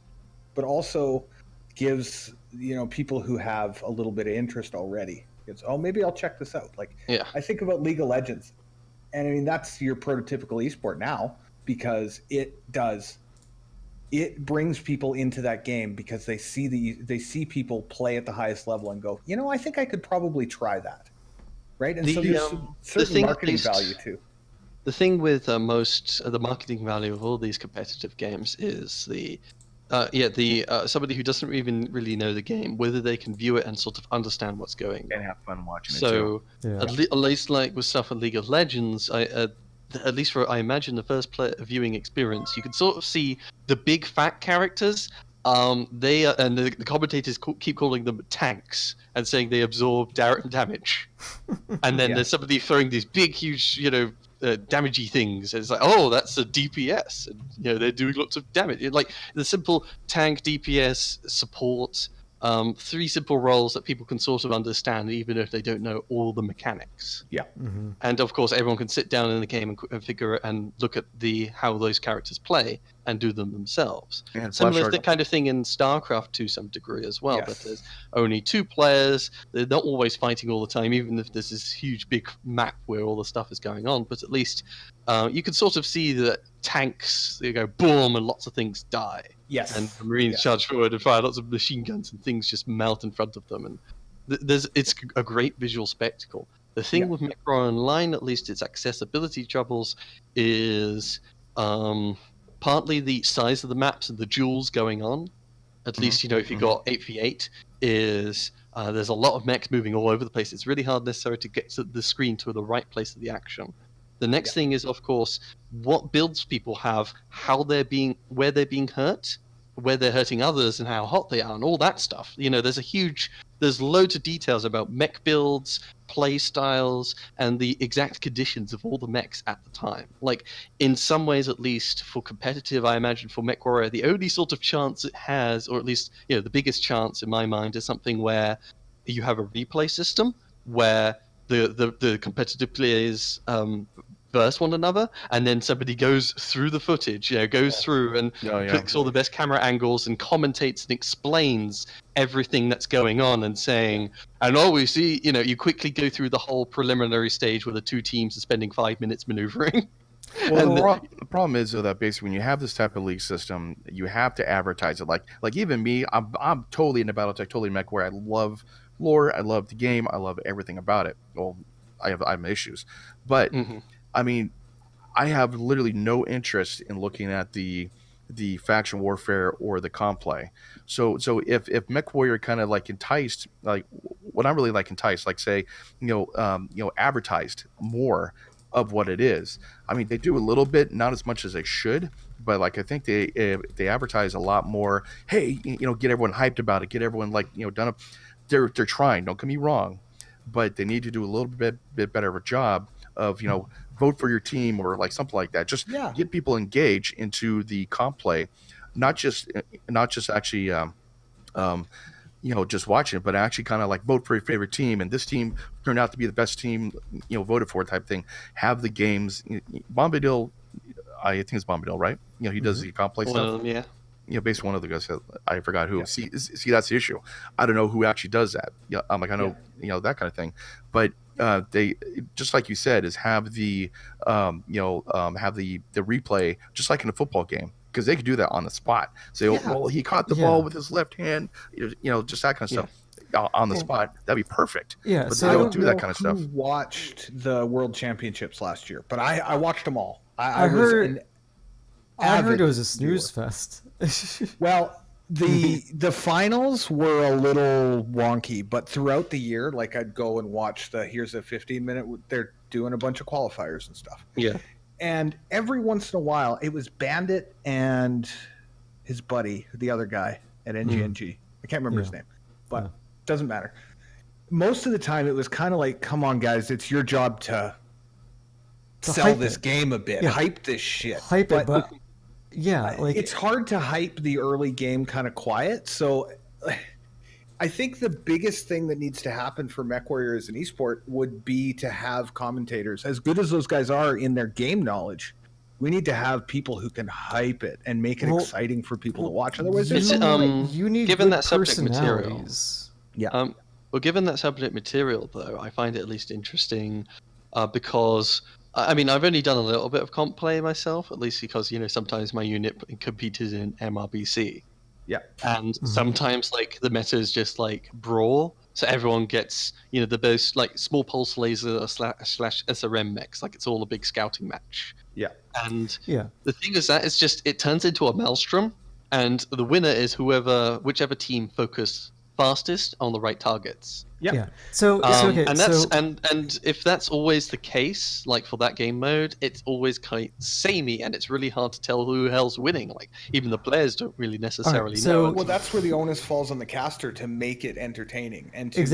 but also gives people who have a little bit of interest already. It's maybe I'll check this out. I think about League of Legends, and I mean that's your prototypical esport now because it does it brings people into that game because they see people play at the highest level and go, you know, I think I could probably try that, right? And so there's certain marketing value too. The thing with most the marketing value of all these competitive games is somebody who doesn't even really know the game, whether they can view it and sort of understand what's going on and have fun watching it. So at least like with stuff in League of Legends, at least for I imagine the first viewing experience, you can sort of see the big fat characters. They and the commentators keep calling them tanks and saying they absorb direct damage, and then there's somebody throwing these big, huge, damagey things. And it's like, oh, that's a DPS, and they're doing lots of damage. Like the simple tank, DPS, support. 3 simple roles that people can sort of understand, even if they don't know all the mechanics. Yeah, and of course, everyone can sit down in the game and figure and look at how those characters play and do them themselves. And similar the kind of thing in StarCraft to some degree as well. But there's only 2 players. They're not always fighting all the time, even if there's this huge big map where all the stuff is going on. But at least you can sort of see that tanks, they go boom, and lots of things die. Yes. And the Marines charge forward and fire lots of machine guns, and things just melt in front of them. And it's a great visual spectacle. The thing with Mech Warrior Online, at least its accessibility troubles, is partly the size of the maps and the duels going on. At least, if you got 8v8, is there's a lot of mechs moving all over the place. It's really hard necessarily to get to the screen to the right place of the action. The next thing is, of course, what builds people have, where they're being hurt, where they're hurting others, and how hot they are, and all that stuff. There's loads of details about mech builds, play styles, and the exact conditions of all the mechs at the time. Like, in some ways, at least, for competitive, I imagine for Mech Warrior, the only sort of chance it has, or at least, the biggest chance in my mind, is something where you have a replay system where the competitive players verse one another, and then somebody goes through the footage, goes through and clicks all the best camera angles and commentates and explains everything that's going on, and saying, and we see, you quickly go through the whole preliminary stage where the 2 teams are spending 5 minutes maneuvering. Well, the problem is, though, that basically when you have this type of league system, you have to advertise it. Like even me, I'm totally into BattleTech, totally Mech, where I love lore, I love the game, I love everything about it. Well, I have issues, but I mean, I have literally no interest in looking at the faction warfare or the comp play. So if Mech Warrior kind of like enticed, like what I really like enticed, like say, advertised more of what it is. I mean, they do a little bit, not as much as they should, but like I think they advertise a lot more. Hey, get everyone hyped about it, get everyone like done up. They're trying. Don't get me wrong, but they need to do a little bit better of a job of vote for your team or like something like that. Just get people engaged into the comp play, not just actually just watching it, but actually kind of like vote for your favorite team, and this team turned out to be the best team voted for type thing. Have the games. Bombadil, I think it's Bombadil, right? He does the comp play stuff. Based on one of the guys, I forgot who. See, that's the issue. I don't know who actually does that. I'm like, I know, that kind of thing. But they, just like you said, is have the, have the replay, just like in a football game, because they could do that on the spot. Say, well, he caught the ball with his left hand, just that kind of stuff. On the spot, that'd be perfect. Yeah, but so they don't do that kind of stuff. Who watched the World Championships last year? But I watched them all. I heard it was a snooze fest. Well, the finals were a little wonky, but throughout the year, like I'd go and watch here's a 15-minute. They're doing a bunch of qualifiers and stuff. Yeah. And every once in a while, it was Bandit and his buddy, the other guy at NGNG. I can't remember his name, but doesn't matter. Most of the time, it was kind of like, come on, guys, it's your job to sell this game a bit. Hype this shit. Hype it, but like it's hard to hype the early game kind of quiet. So I think the biggest thing that needs to happen for MechWarrior as an esport would be to have commentators, as good as those guys are in their game knowledge. We need to have people who can hype it and make it exciting for people to watch. Otherwise, you need given that subject material. Yeah. Well, given that subject material, though, I find it at least interesting because I mean, I've only done a little bit of comp play myself, at least because, you know, sometimes my unit competed in MRBC. Yeah. And sometimes, like, the meta is just, like, brawl. So everyone gets, you know, the most, like, small pulse laser slash SRM mechs. Like, it's all a big scouting match. Yeah. And the thing is that it's just, it turns into a maelstrom. And the winner is whichever team focus fastest on the right targets. Yeah. So and if that's always the case, like for that game mode, it's always kind of samey, and it's really hard to tell who the hell's winning. Like even the players don't really necessarily know. Well, that's where the onus falls on the caster to make it entertaining and to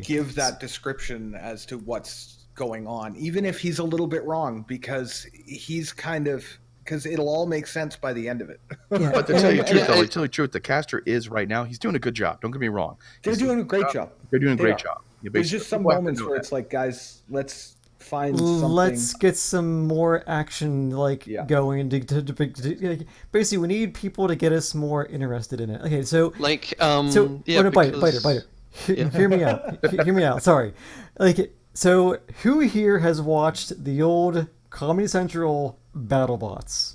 give that description as to what's going on, even if he's a little bit wrong, because he's kind of. Because it'll all make sense by the end of it. Yeah. But to tell you the truth, though, to tell you the truth, the caster is right now, he's doing a good job. Don't get me wrong. They're doing a great job. They're doing a great job. There's just some moments where it's like, guys, let's find something. Let's get some more action, like going to basically, we need people to get us more interested in it. Okay, so like Biter. Hear me out. Hear me out. Sorry. Like, so who here has watched the old Comedy Central BattleBots?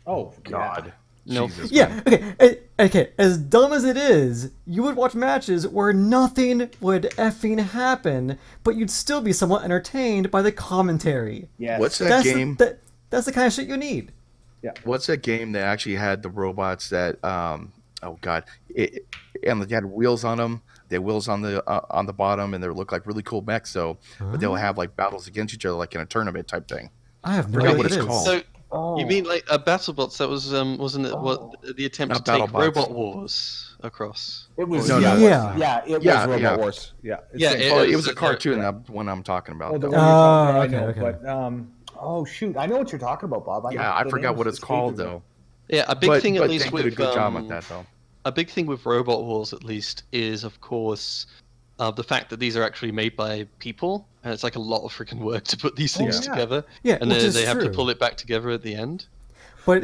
Oh God. No. Yeah. Okay. As dumb as it is, you would watch matches where nothing would effing happen, but you'd still be somewhat entertained by the commentary. Yes. What's that game? That's the kind of shit you need. Yeah. What's that game that actually had the robots that? Oh God. And they had wheels on them. They had wheels on the bottom, and they look like really cool mechs. So, but they'll have like battles against each other, like in a tournament type thing. I have no idea what it's called. So you mean like BattleBots? That was wasn't it what the attempt to take Robot Wars across? It was it was Robot Wars. Yeah, it was a cartoon. That one I'm talking about. Okay. Oh shoot, I know what you're talking about, Bob. I forgot what it's called though. Yeah, a big thing at least with a good job with that though. A big thing with Robot Wars, at least, is of course the fact that these are actually made by people, and it's like a lot of freaking work to put these things together. Yeah, and then they have to pull it back together at the end. But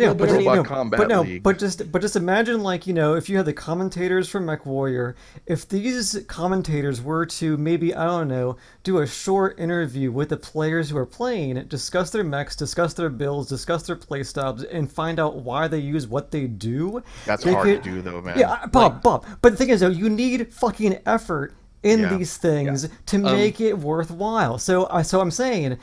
but just imagine, like, you know, if you had the commentators from MechWarrior, if these commentators were to maybe, I don't know, do a short interview with the players who are playing, discuss their mechs, discuss their builds, discuss their playstyles, and find out why they use what they do. That's hard to do, though, man. Yeah, Bob. But the thing is, though, you need fucking effort in these things to make it worthwhile. So I'm saying,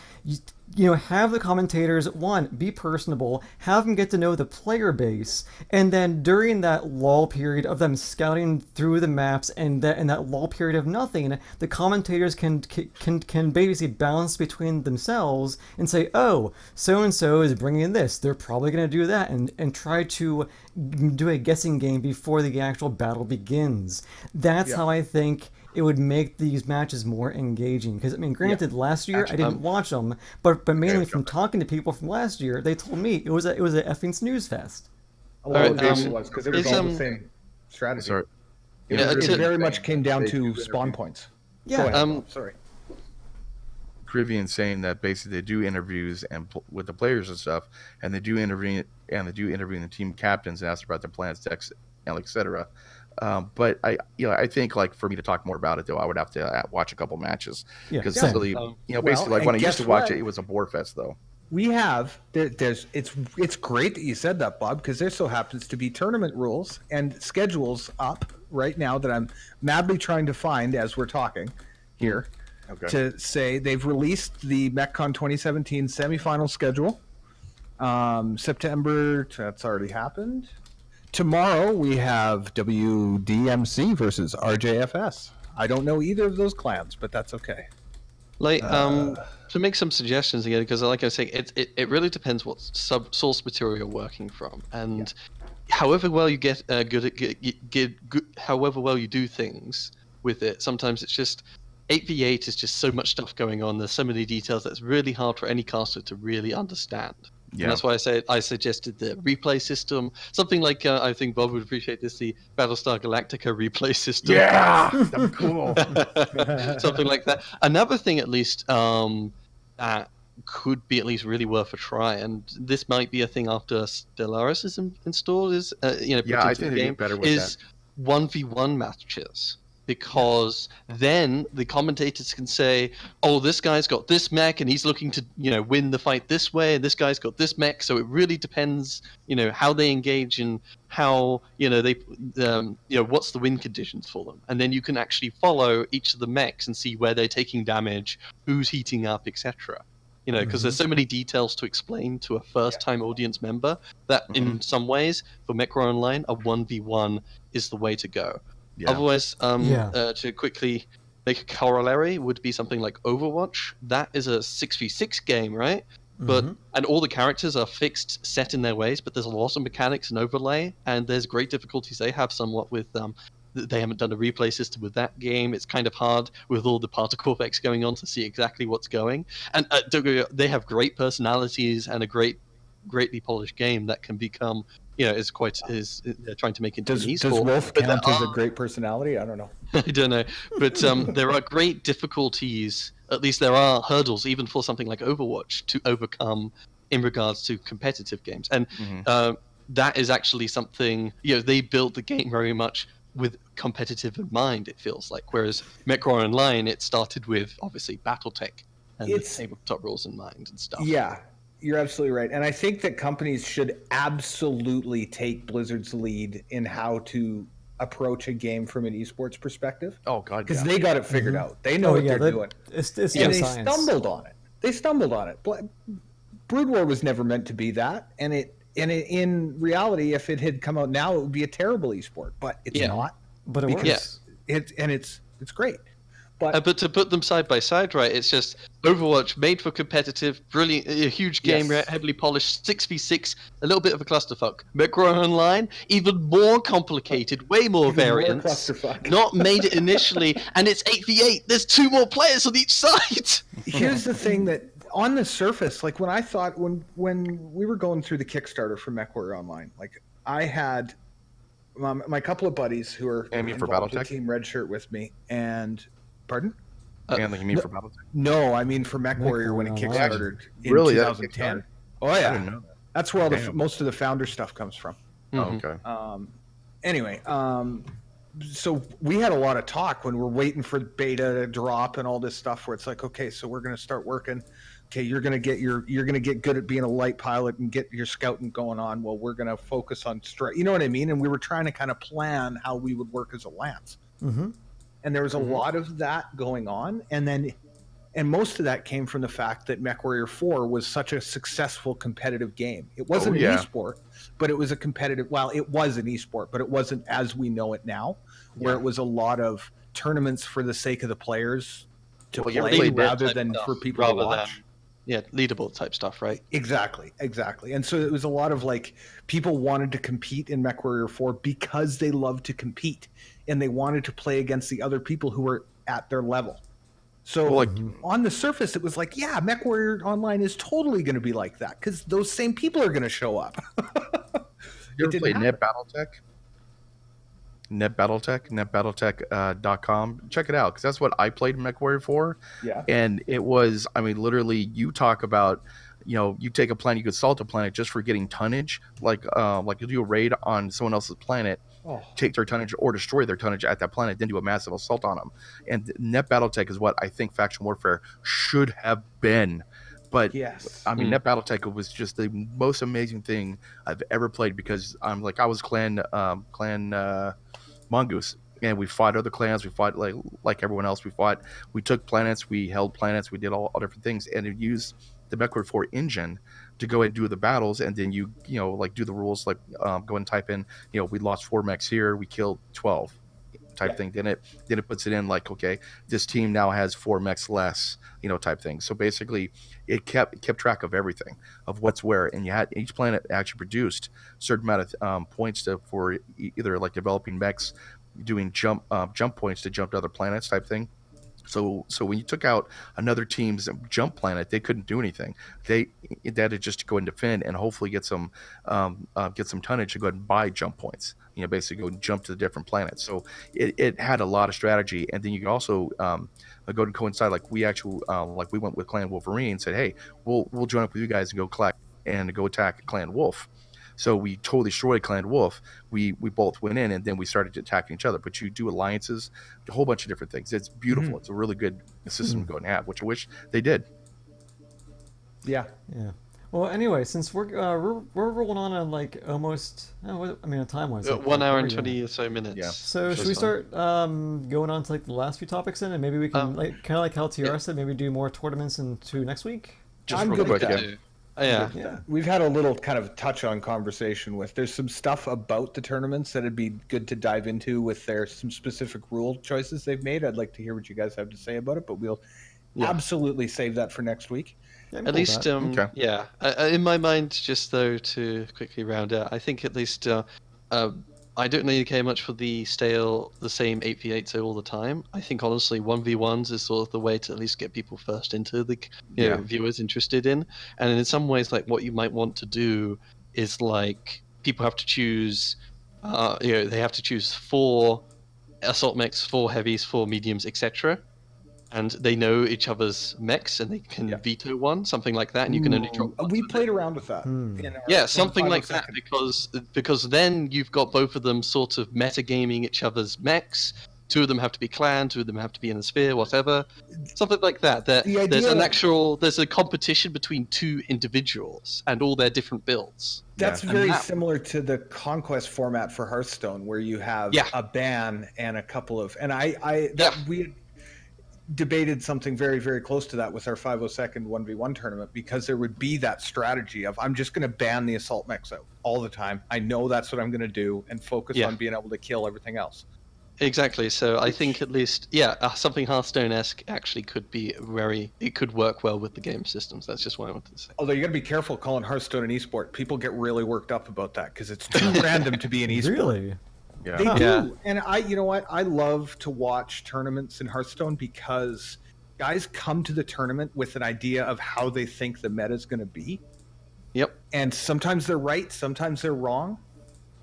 you know, have the commentators, one, be personable, have them get to know the player base, and then during that lull period of them scouting through the maps and that lull period of nothing, the commentators can basically balance between themselves and say, oh, so-and-so is bringing in this, they're probably going to do that, and try to do a guessing game before the actual battle begins. That's how I think it would make these matches more engaging. Because, I mean, granted, last year I didn't watch them, but mainly from talking to people from last year, they told me it was a effing snooze fest. Well, it was, because it was all the same strategy. Sorry. It very much came down to spawn points. Yeah. Sorry. Crivian saying that basically they do interviews with the players and stuff, and they do interview the team captains and ask about their plans, decks, and etc. But I think, like, for me to talk more about it though, I would have to watch a couple matches, because basically, basically, like when I used to watch it was a bore fest though. We have it's great that you said that, Bob, because there so happens to be tournament rules and schedules up right now that I'm madly trying to find as we're talking here. Okay. To say they've released the MechCon 2017 semifinal schedule. September, that's already happened. Tomorrow we have WDMC versus RJFS. I don't know either of those clans, but that's okay. Like, to make some suggestions again, because like I say, it really depends what source material you're working from, and however well you get however well you do things with it, sometimes it's just 8v8 is just so much stuff going on. There's so many details that it's really hard for any caster to really understand. Yeah. And that's why I suggested the replay system. Something like, I think Bob would appreciate this, the Battlestar Galactica replay system. Yeah, that's cool. Something like that. Another thing, at least, that could be at least really worth a try, and this might be a thing after Stellaris is installed, is, I think they get better with is that. 1v1 matches. because then the commentators can say, oh, this guy's got this mech and he's looking to, win the fight this way, and this guy's got this mech. So it really depends, how they engage and how, they, what's the win conditions for them. And then you can actually follow each of the mechs and see where they're taking damage, who's heating up, etc. Because there's so many details to explain to a first-time audience member that in some ways, for MechWarrior Online, a 1v1 is the way to go. Yeah. Otherwise, to quickly make a corollary would be something like Overwatch. That is a 6v6 game, right? But and all the characters are fixed, set in their ways, but there's a lot of mechanics and overlay, and there's great difficulties they have somewhat with they haven't done a replay system with that game. It's kind of hard with all the particle effects going on to see exactly what's going. And they have great personalities and a greatly polished game that can become, is trying to make into an esport. Does Wolf count as a great personality? I don't know. I don't know. But there are great difficulties, at least there are hurdles, even for something like Overwatch, to overcome in regards to competitive games. And that is actually something, they built the game very much with competitive in mind, it feels like. Whereas MechWarrior Online, it started with, obviously, BattleTech and the tabletop rules in mind and stuff. Yeah. You're absolutely right. And I think that companies should absolutely take Blizzard's lead in how to approach a game from an esports perspective. Oh, God, because they got it figured out. They know what they're doing. It's and they stumbled on it. Brood War was never meant to be that. And in reality, if it had come out now, it would be a terrible esport. But it's not. But it works. It's great. But to put them side by side, right? It's just Overwatch made for competitive, brilliant, a huge game, heavily polished, 6v6, a little bit of a clusterfuck. MechWarrior Online, even more complicated, way more variants. Not made it initially, and it's 8v8. There's 2 more players on each side. Here's the thing that on the surface, like when we were going through the Kickstarter for MechWarrior Online, like I had my couple of buddies who are involved with Team Red Shirt with me, and pardon? You mean for BattleTech? No, I mean for MechWarrior when it kickstarted in 2010. Oh yeah, I didn't know that. That's where all most of the founder stuff comes from. Oh, okay. Anyway, so we had a lot of talk when we're waiting for beta to drop and all this stuff. Where it's like, okay, so we're going to start working. Okay, you're going to get good at being a light pilot and get your scouting going on. Well, we're going to focus on strike. You know what I mean? And we were trying to kind of plan how we would work as a lance. And there was a lot of that going on, and most of that came from the fact that MechWarrior 4 was such a successful competitive game. It wasn't an esport, but it was a competitive. Well, it was an esport, but it wasn't as we know it now, where it was a lot of tournaments for the sake of the players to play rather than for people to watch. Leaderboard type stuff, right? Exactly. And so it was a lot of like people wanted to compete in MechWarrior 4 because they loved to compete and they wanted to play against the other people who were at their level. So on the surface, it was like, MechWarrior Online is totally going to be like that because those same people are going to show up. You ever played netbattletech.com. Check it out because that's what I played in MechWarrior 4. Yeah. And it was, literally, you talk about, you take a planet, you could assault a planet just for getting tonnage, like you do a raid on someone else's planet, take their tonnage or destroy their tonnage at that planet, then do a massive assault on them. And NetBattleTech is what I think Faction Warfare should have been. But Net BattleTech was just the most amazing thing I've ever played because I was clan Mongoose, and we fought other clans. We fought like everyone else. We took planets, we held planets, we did all different things, and it used the MechWarrior 4 engine to go and do the battles, and then you do the rules go and type in we lost 4 mechs here, we killed 12. Type thing. Then it puts it in like, okay, this team now has 4 mechs less, type thing. So basically, it kept track of everything, of what's where, and you had each planet actually produced a certain amount of points for either like developing mechs, doing jump points to jump to other planets, type thing. So when you took out another team's jump planet, they couldn't do anything. They had to just go and defend and hopefully get some tonnage to go ahead and buy jump points. Basically go and jump to the different planets. So it had a lot of strategy, and then you could also go to coincide. Like we actually we went with Clan Wolverine and said, hey, we'll join up with you guys and go collect and go attack Clan Wolf. So we totally destroyed Clan Wolf. We both went in, and then we started attacking each other. But you do alliances, a whole bunch of different things. It's beautiful. It's a really good system to go and have, which I wish they did. Yeah. Well, anyway, since we're rolling on like almost, time-wise, like, 1 hour and 20 or so minutes. Yeah. So should we start going on to like the last few topics then, and maybe we can like kind of like how TR said, maybe do more tournaments into next week. Just I'm real good quick, with that. Yeah. We've had a little kind of touch-on conversation with. There's some stuff about the tournaments that'd be good to dive into with some specific rule choices they've made. I'd like to hear what you guys have to say about it, but we'll absolutely save that for next week. At least, in my mind, just though to quickly round out, I think at least I don't really care much for the same 8v8s all the time. I think honestly 1v1s is sort of the way to at least get people first into the viewers interested in. And in some ways, like what you might want to do is like people have to choose, they have to choose 4 assault mechs, 4 heavies, 4 mediums, etc. And they know each other's mechs, and they can veto one, something like that, and you can only drop one. We played around with that. Something like that, because then you've got both of them sort of metagaming each other's mechs. 2 of them have to be clan, 2 of them have to be in a sphere, whatever. Something like that. There's a competition between 2 individuals and all their different builds. That's very similar to the Conquest format for Hearthstone, where you have a ban and a couple of, and we debated something very, very close to that with our 502nd 1v1 tournament, because there would be that strategy of, I'm just going to ban the assault mechs out all the time. I know that's what I'm going to do, and focus on being able to kill everything else. Exactly. So I think at least, something Hearthstone-esque actually could be it could work well with the game systems. That's just what I wanted to say. Although you got to be careful calling Hearthstone an esport. People get really worked up about that because it's too random to be an esport. Really? Yeah. They do. And you know what? I love to watch tournaments in Hearthstone because guys come to the tournament with an idea of how they think the meta is going to be. Yep. And sometimes they're right, sometimes they're wrong.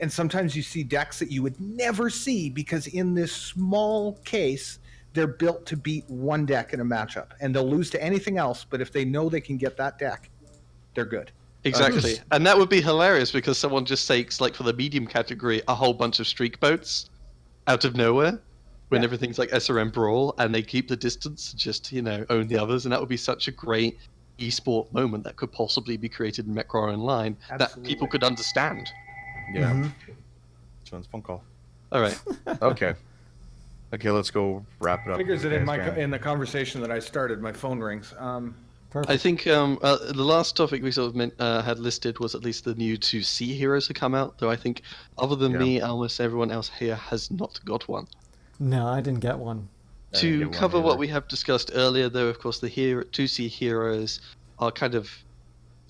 And sometimes you see decks that you would never see because in this small case, they're built to beat one deck in a matchup. And they'll lose to anything else, but if they know they can get that deck, they're good. Exactly. And that would be hilarious because someone just takes, like for the medium category, a whole bunch of streak boats out of nowhere when everything's like SRM Brawl, and they keep the distance, just, own the others. And that would be such a great esport moment that could possibly be created in MechWarrior Online that people could understand. Yeah. Sounds phone call. All right. Okay, let's go wrap it up. Figures it in the conversation that I started. My phone rings. Perfect. I think the last topic we sort of had listed was at least the new 2C heroes to come out, though I think other than me, almost everyone else here has not got one. No, I didn't get one. To cover what we have discussed earlier, though, of course, the 2C heroes are kind of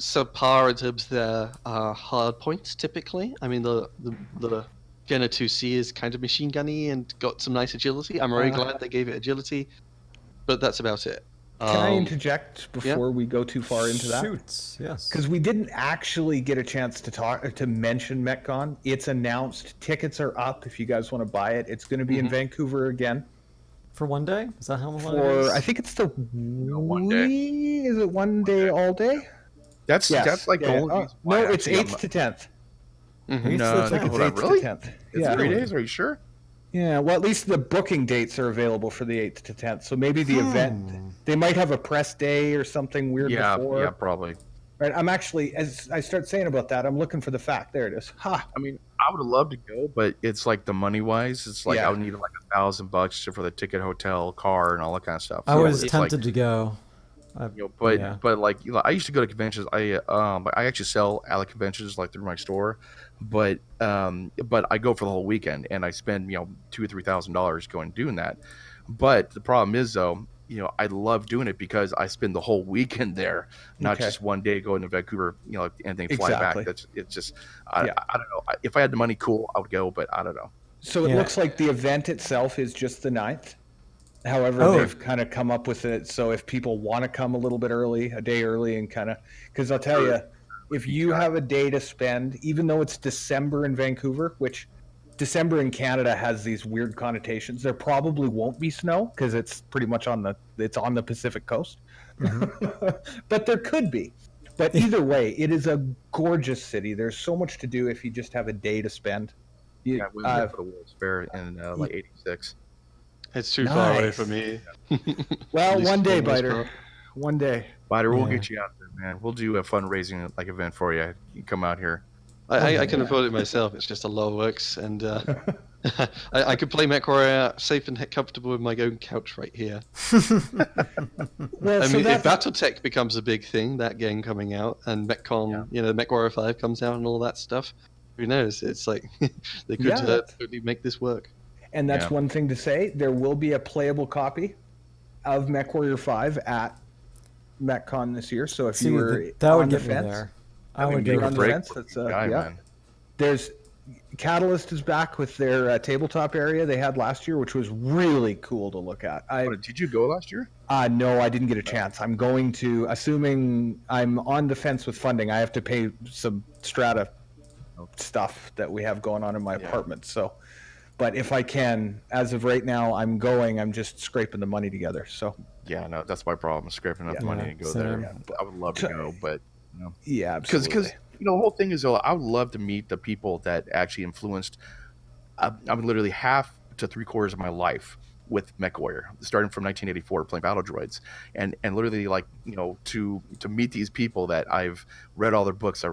subpar in terms of their hard points, typically. I mean, the Jenna 2C is kind of machine gunny and got some nice agility. I'm very glad they gave it agility, but that's about it. Can I interject before we go too far into that? Shoot, yes. Because we didn't actually get a chance to mention MechCon. It's announced. Tickets are up if you guys want to buy it. It's going to be in Vancouver again. For one day? Is that how long it is? I think it's the 1 day. Is it 1 day all day? That's like the only. No, it's 8th to 10th. No, it's 8th to 10th. It's 3 days. Are you sure? Yeah, well, at least the booking dates are available for the 8th to 10th. So maybe the event, they might have a press day or something weird before. Yeah, probably. Right, I'm actually, as I start saying about that, I'm looking for the fact. There it is. Ha! I mean, I would have loved to go, but it's like the money-wise, it's like I would need like $1,000 for the ticket, hotel, car, and all that kind of stuff. I was tempted to go. But like I used to go to conventions. I actually sell at like conventions like through my store, but I go for the whole weekend and I spend $2,000 or $3,000 going doing that. But the problem is though, I love doing it because I spend the whole weekend there, not just one day going to Vancouver, and then fly back. It's just I don't know. If I had the money, cool, I would go, but I don't know. So it looks like the event itself is just the 9th. However, they've kind of come up with it. So if people want to come a little bit early, a day early, and because I'll tell you, if you have a day to spend, even though it's December in Vancouver, which December in Canada has these weird connotations, there probably won't be snow because it's pretty much on the Pacific coast, but there could be. But either way, it is a gorgeous city. There's so much to do if you just have a day to spend. Yeah, we went there for the World's Fair in like '86. It's too far away from me. Well, one day, Biter. One day. Biter, we'll get you out there, man. We'll do a fundraising event for you. You come out here. I can afford it myself. It's just a lot of works, and I could play MechWarrior safe and comfortable with my own couch right here. Well, I mean, if BattleTech becomes a big thing, that game coming out, and MechCon, MechWarrior 5 comes out and all that stuff, who knows? It's like they could totally make this work. And that's one thing to say. There will be a playable copy of MechWarrior 5 at MechCon this year. So if you were on the fence, I would get on the fence. There's Catalyst is back with their tabletop area they had last year, which was really cool to look at. Did you go last year? No, I didn't get a chance. I'm going to, assuming I'm on the fence with funding, I have to pay some strata stuff that we have going on in my apartment. So, but if I can, as of right now, I'm just scraping the money together. So yeah, no, that's my problem, scraping up money to go there. Yeah, I would love to go, but absolutely. Because the whole thing is, I would love to meet the people that actually influenced. I'm literally half to 3/4 of my life with MechWarrior, starting from 1984, playing battle droids, and literally like to meet these people that I've read all their books, I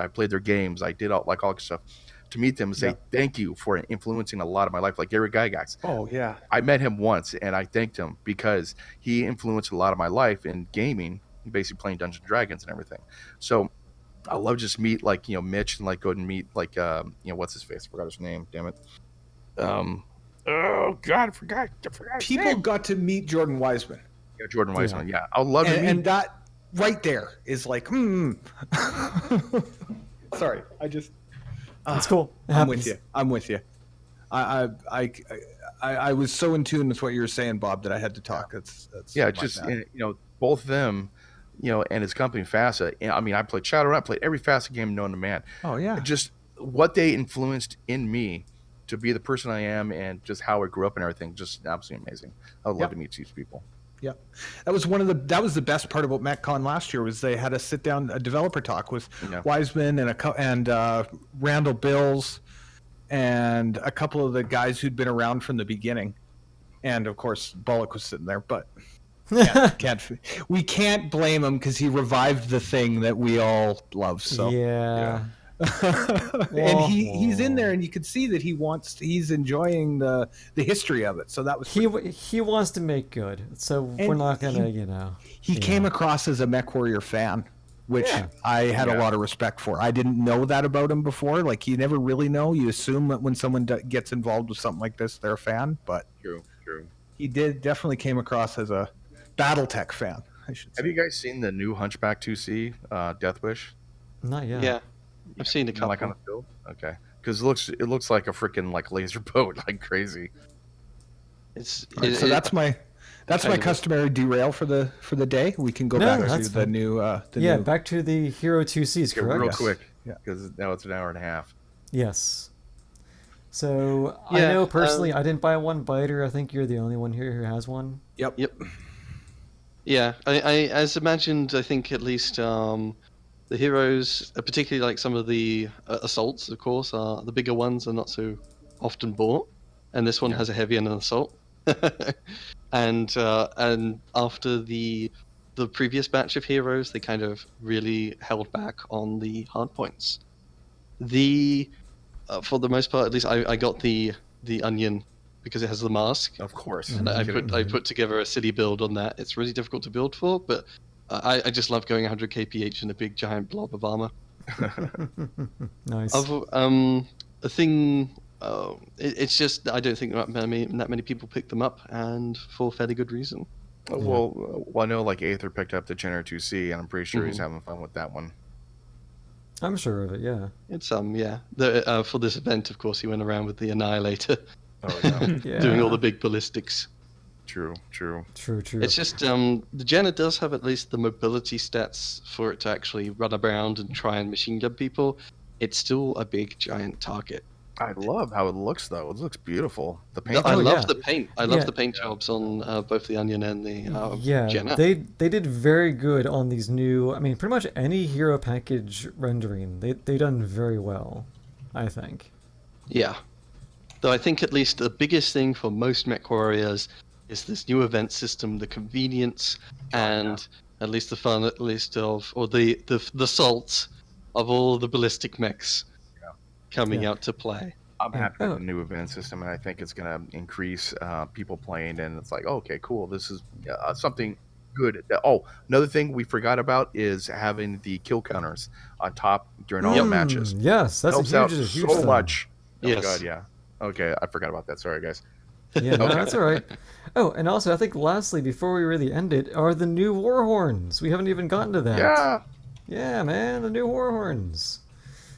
played their games, I did all that stuff. To meet them and say thank you for influencing a lot of my life, like Gary Gygax. Oh yeah, I met him once and I thanked him because he influenced a lot of my life in gaming, basically playing Dungeons and Dragons and everything. So I love just meet like Mitch and like go and meet like what's his face? I forgot his name. Damn it. Oh God, I forgot. People got to meet Jordan Wiseman. Yeah, Jordan Wiseman. Yeah, I'd love to meet. And that right there is like, Sorry, It's cool. I'm with you. I was so in tune with what you were saying, Bob, that I had to talk. That's just both them, and his company FASA. I mean, I played Shadowrun, I played every FASA game known to man. Oh yeah. Just what they influenced in me to be the person I am, and just how I grew up and everything, just absolutely amazing. I would love to meet these people. Yeah, that was the best part about MechCon last year, was they had a a developer talk with Wiseman and Randall Bills and a couple of the guys who'd been around from the beginning, and of course Bullock was sitting there, but we can't blame him because he revived the thing that we all love. So and he's in there, and you could see that he's enjoying the history of it. So that was he wants to make good. So we're not gonna he came across as a MechWarrior fan, which I had a lot of respect for. I didn't know that about him before. Like, you never really know. You assume that when someone gets involved with something like this, they're a fan. But true. He definitely came across as a BattleTech fan, I should say. Have you guys seen the new Hunchback 2C Death Wish? Not yet. Yeah. I've seen a couple. Like on the field? Okay. Because it looks like a freaking like laser boat, like crazy. So that's my customary derail for the day. We can go back to the new. Back to the Hero 2Cs, correct? Real quick, because now it's an hour and a half. Yes. So I know personally, I didn't buy one. Biter, I think you're the only one here who has one. Yep. Yeah, I as imagined, I think at least the heroes, particularly like some of the assaults, of course, are the bigger ones are not so often bought, and this one has a heavy and an assault. and after the previous batch of heroes, they kind of really held back on the hard points. For the most part, at least, I got the onion because it has the mask. Of course. And I put together a city build on that. It's really difficult to build for, but I just love going 100 kph in a big giant blob of armor. Nice. A thing. It's just I don't think that many people pick them up, and for fairly good reason. Well, I know like Aether picked up the Jenner 2C, and I'm pretty sure he's having fun with that one. I'm sure of it. Yeah. It's for this event, of course, he went around with the Annihilator. Oh yeah. Doing all the big ballistics. True. It's just the Jenner does have at least the mobility stats for it to actually run around and try and machine gun people. It's still a big giant target. I love how it looks, though. It looks beautiful. The paint. I love the paint. I love the paint jobs on both the Onion and the Jenna. They did very good on these new. I mean, pretty much any hero package rendering. They done very well, I think. Yeah. Though I think at least the biggest thing for most mech warriors is this new event system, the convenience, and at least the fun, at least of, or the salts of all the ballistic mechs coming out to play. I'm happy with the new event system, and I think it's going to increase people playing. And it's like, okay, cool. This is something good. Oh, another thing we forgot about is having the kill counters on top during all the matches. Yes, that's helps a out huge so thing. much. Yes. Oh God, yeah. Okay, I forgot about that. Sorry, guys. Yeah, no, that's all right. Oh, and also, I think lastly, before we really end it, are the new war horns. We haven't even gotten to that. Yeah. Yeah, man, the new war horns.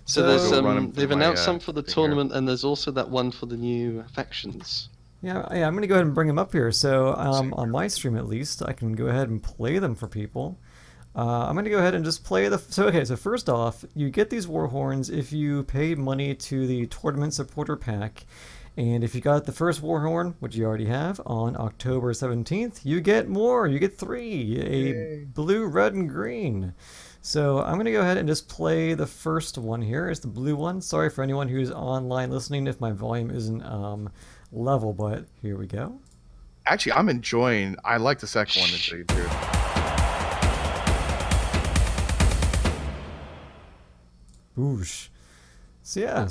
So there's they've announced some for the tournament, and there's also that one for the new factions. Yeah, I'm going to go ahead and bring them up here. So on my stream, at least, I can go ahead and play them for people. I'm going to go ahead and just play the... So first off, you get these war horns if you pay money to the tournament supporter pack. And if you got the first war horn, which you already have, on October 17th, you get more. You get 3. A blue, red, and green. So I'm going to go ahead and just play the first one here. It's the blue one. Sorry for anyone who's online listening if my volume isn't level, but here we go. Actually, I'm enjoying... I like the second one that you do. Boosh. So yeah,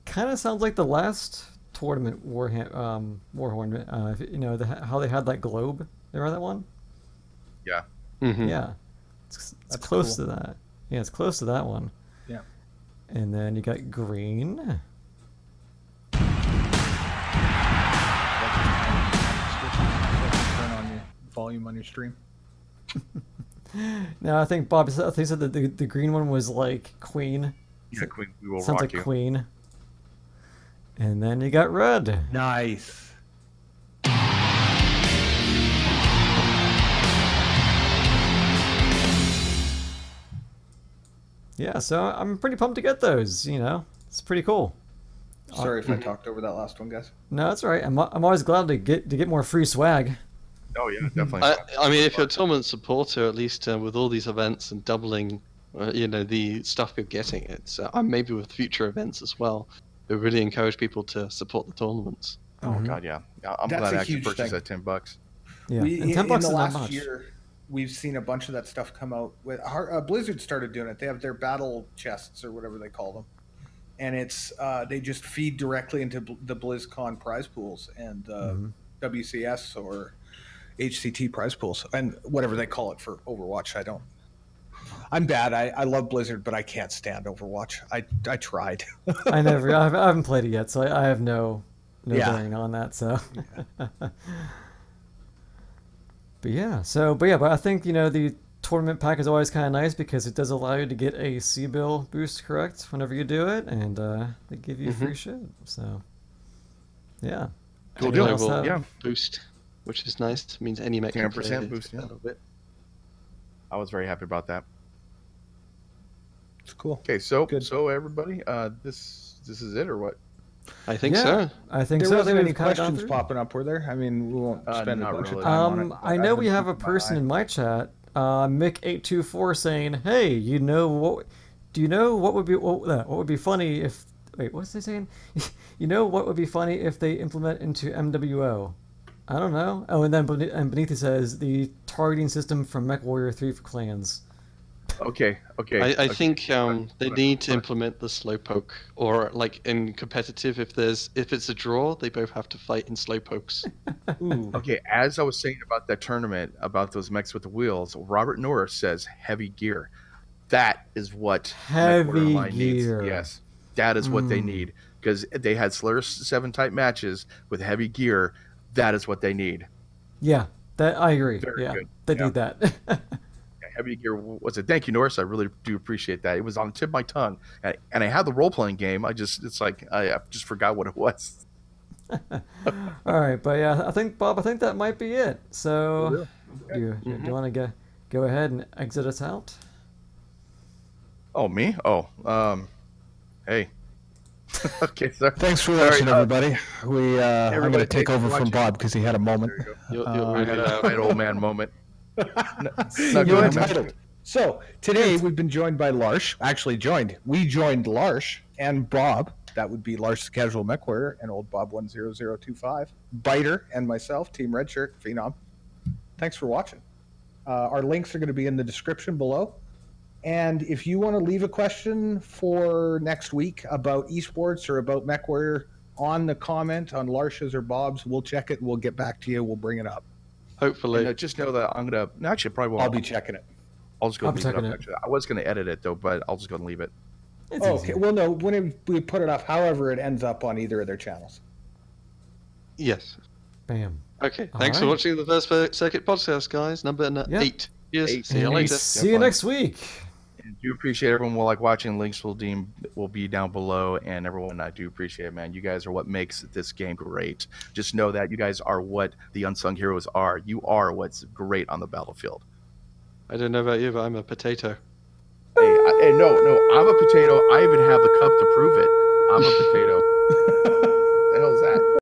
kind of sounds like the last tournament war horn. You know, how they had that globe. Remember that one? Yeah. Mm-hmm. Yeah. It's close to that. Yeah, it's close to that one. Yeah. And then you got green. Turn on your volume on your stream. Now I think Bob said that the green one was like Queen. Yeah, Queen. We will Sounds rock like you. Queen. And then you got red. Nice. Yeah, so I'm pretty pumped to get those. You know, it's pretty cool. Sorry if I talked over that last one, guys. No, that's all right. I'm always glad to get more free swag. Oh yeah, definitely. I mean, if you're a tournament supporter, at least with all these events and doubling, you know, the stuff you're getting, it's maybe with future events as well. We really encourage people to support the tournaments. Oh God, yeah. I'm glad I actually purchased that $10. Yeah, and $10 in the is not last much. year, we've seen a bunch of that stuff come out. With Blizzard started doing it. They have their battle chests or whatever they call them, and it's they just feed directly into the BlizzCon prize pools and WCS or HCT prize pools and whatever they call it for Overwatch. I'm bad. I love Blizzard, but I can't stand Overwatch. I tried. I haven't played it yet, so I have no bearing on that. So, but I think, you know, the tournament pack is always kind of nice because it does allow you to get a C-bill boost correct whenever you do it, and they give you free shit. So, yeah, Cool deal. Boost, which is nice. It means any mech 10% boost. A little bit. I was very happy about that. It's cool. Okay, so everybody, this is it or what? I think so. I think There so. wasn't We've any kinda gone questions through. popping up, were there? I mean, we won't spend a not bunch really. of time on it. I know we have a person in my chat, Mick824, saying, "Hey, do you know what would be funny if? Wait, what's they saying? You know what would be funny if they implement into MWO? I don't know. Oh, and then beneath it says the targeting system from MechWarrior 3 for clans. Okay. I think they need to implement the slowpoke, or like in competitive, if it's a draw, they both have to fight in slowpokes. Okay, as I was saying about that tournament, about those mechs with the wheels, Robert Norris says heavy gear. That is what Heavy MechWarrior gear. needs. Yes, that is what they need, because they had Slayer 7 type matches with heavy gear. That is what they need. Yeah, that I agree. Very good. They need that. Heavy gear was it? Thank you, Norris. I really do appreciate that. It was on the tip of my tongue, and I had the role playing game. I just forgot what it was. All right, but yeah, I think Bob, that might be it. So, do you want to go ahead and exit us out? Oh, me? Oh, hey. Okay, so thanks for watching, everybody. I'm going to take over from Bob because he had a moment. I had an old man moment. You're entitled. So today we've been joined by Larsh. We joined Larsh and Bob. That would be Larsh the Casual Mech Warrior and old Bob 10025, Biter, and myself, Team Redshirt Phenom. Thanks for watching. Our links are going to be in the description below. And if you want to leave a question for next week about esports or about MechWarrior on the comment on Larsh's or Bob's, we'll check it. We'll get back to you. We'll bring it up. Hopefully. And, just know that I'm going to... Actually, probably won't. I'll be checking it. I'll just go leave it up. Actually. I was going to edit it, though, but I'll just go and leave it. Okay. Well, no. When we put it up, however it ends up on either of their channels. Yes. Bam. Okay. Thanks for watching the First Circuit podcast, guys. Number 8. Yes. See you later. See you next week. And do appreciate everyone will like watching. Links will be down below, and everyone, I do appreciate it, man. You guys are what makes this game great. Just know that you guys are what the unsung heroes are. You are what's great on the battlefield. I don't know about you, but I'm a potato. Hey, no, I'm a potato. I even have the cup to prove it. I'm a potato. The hell's that?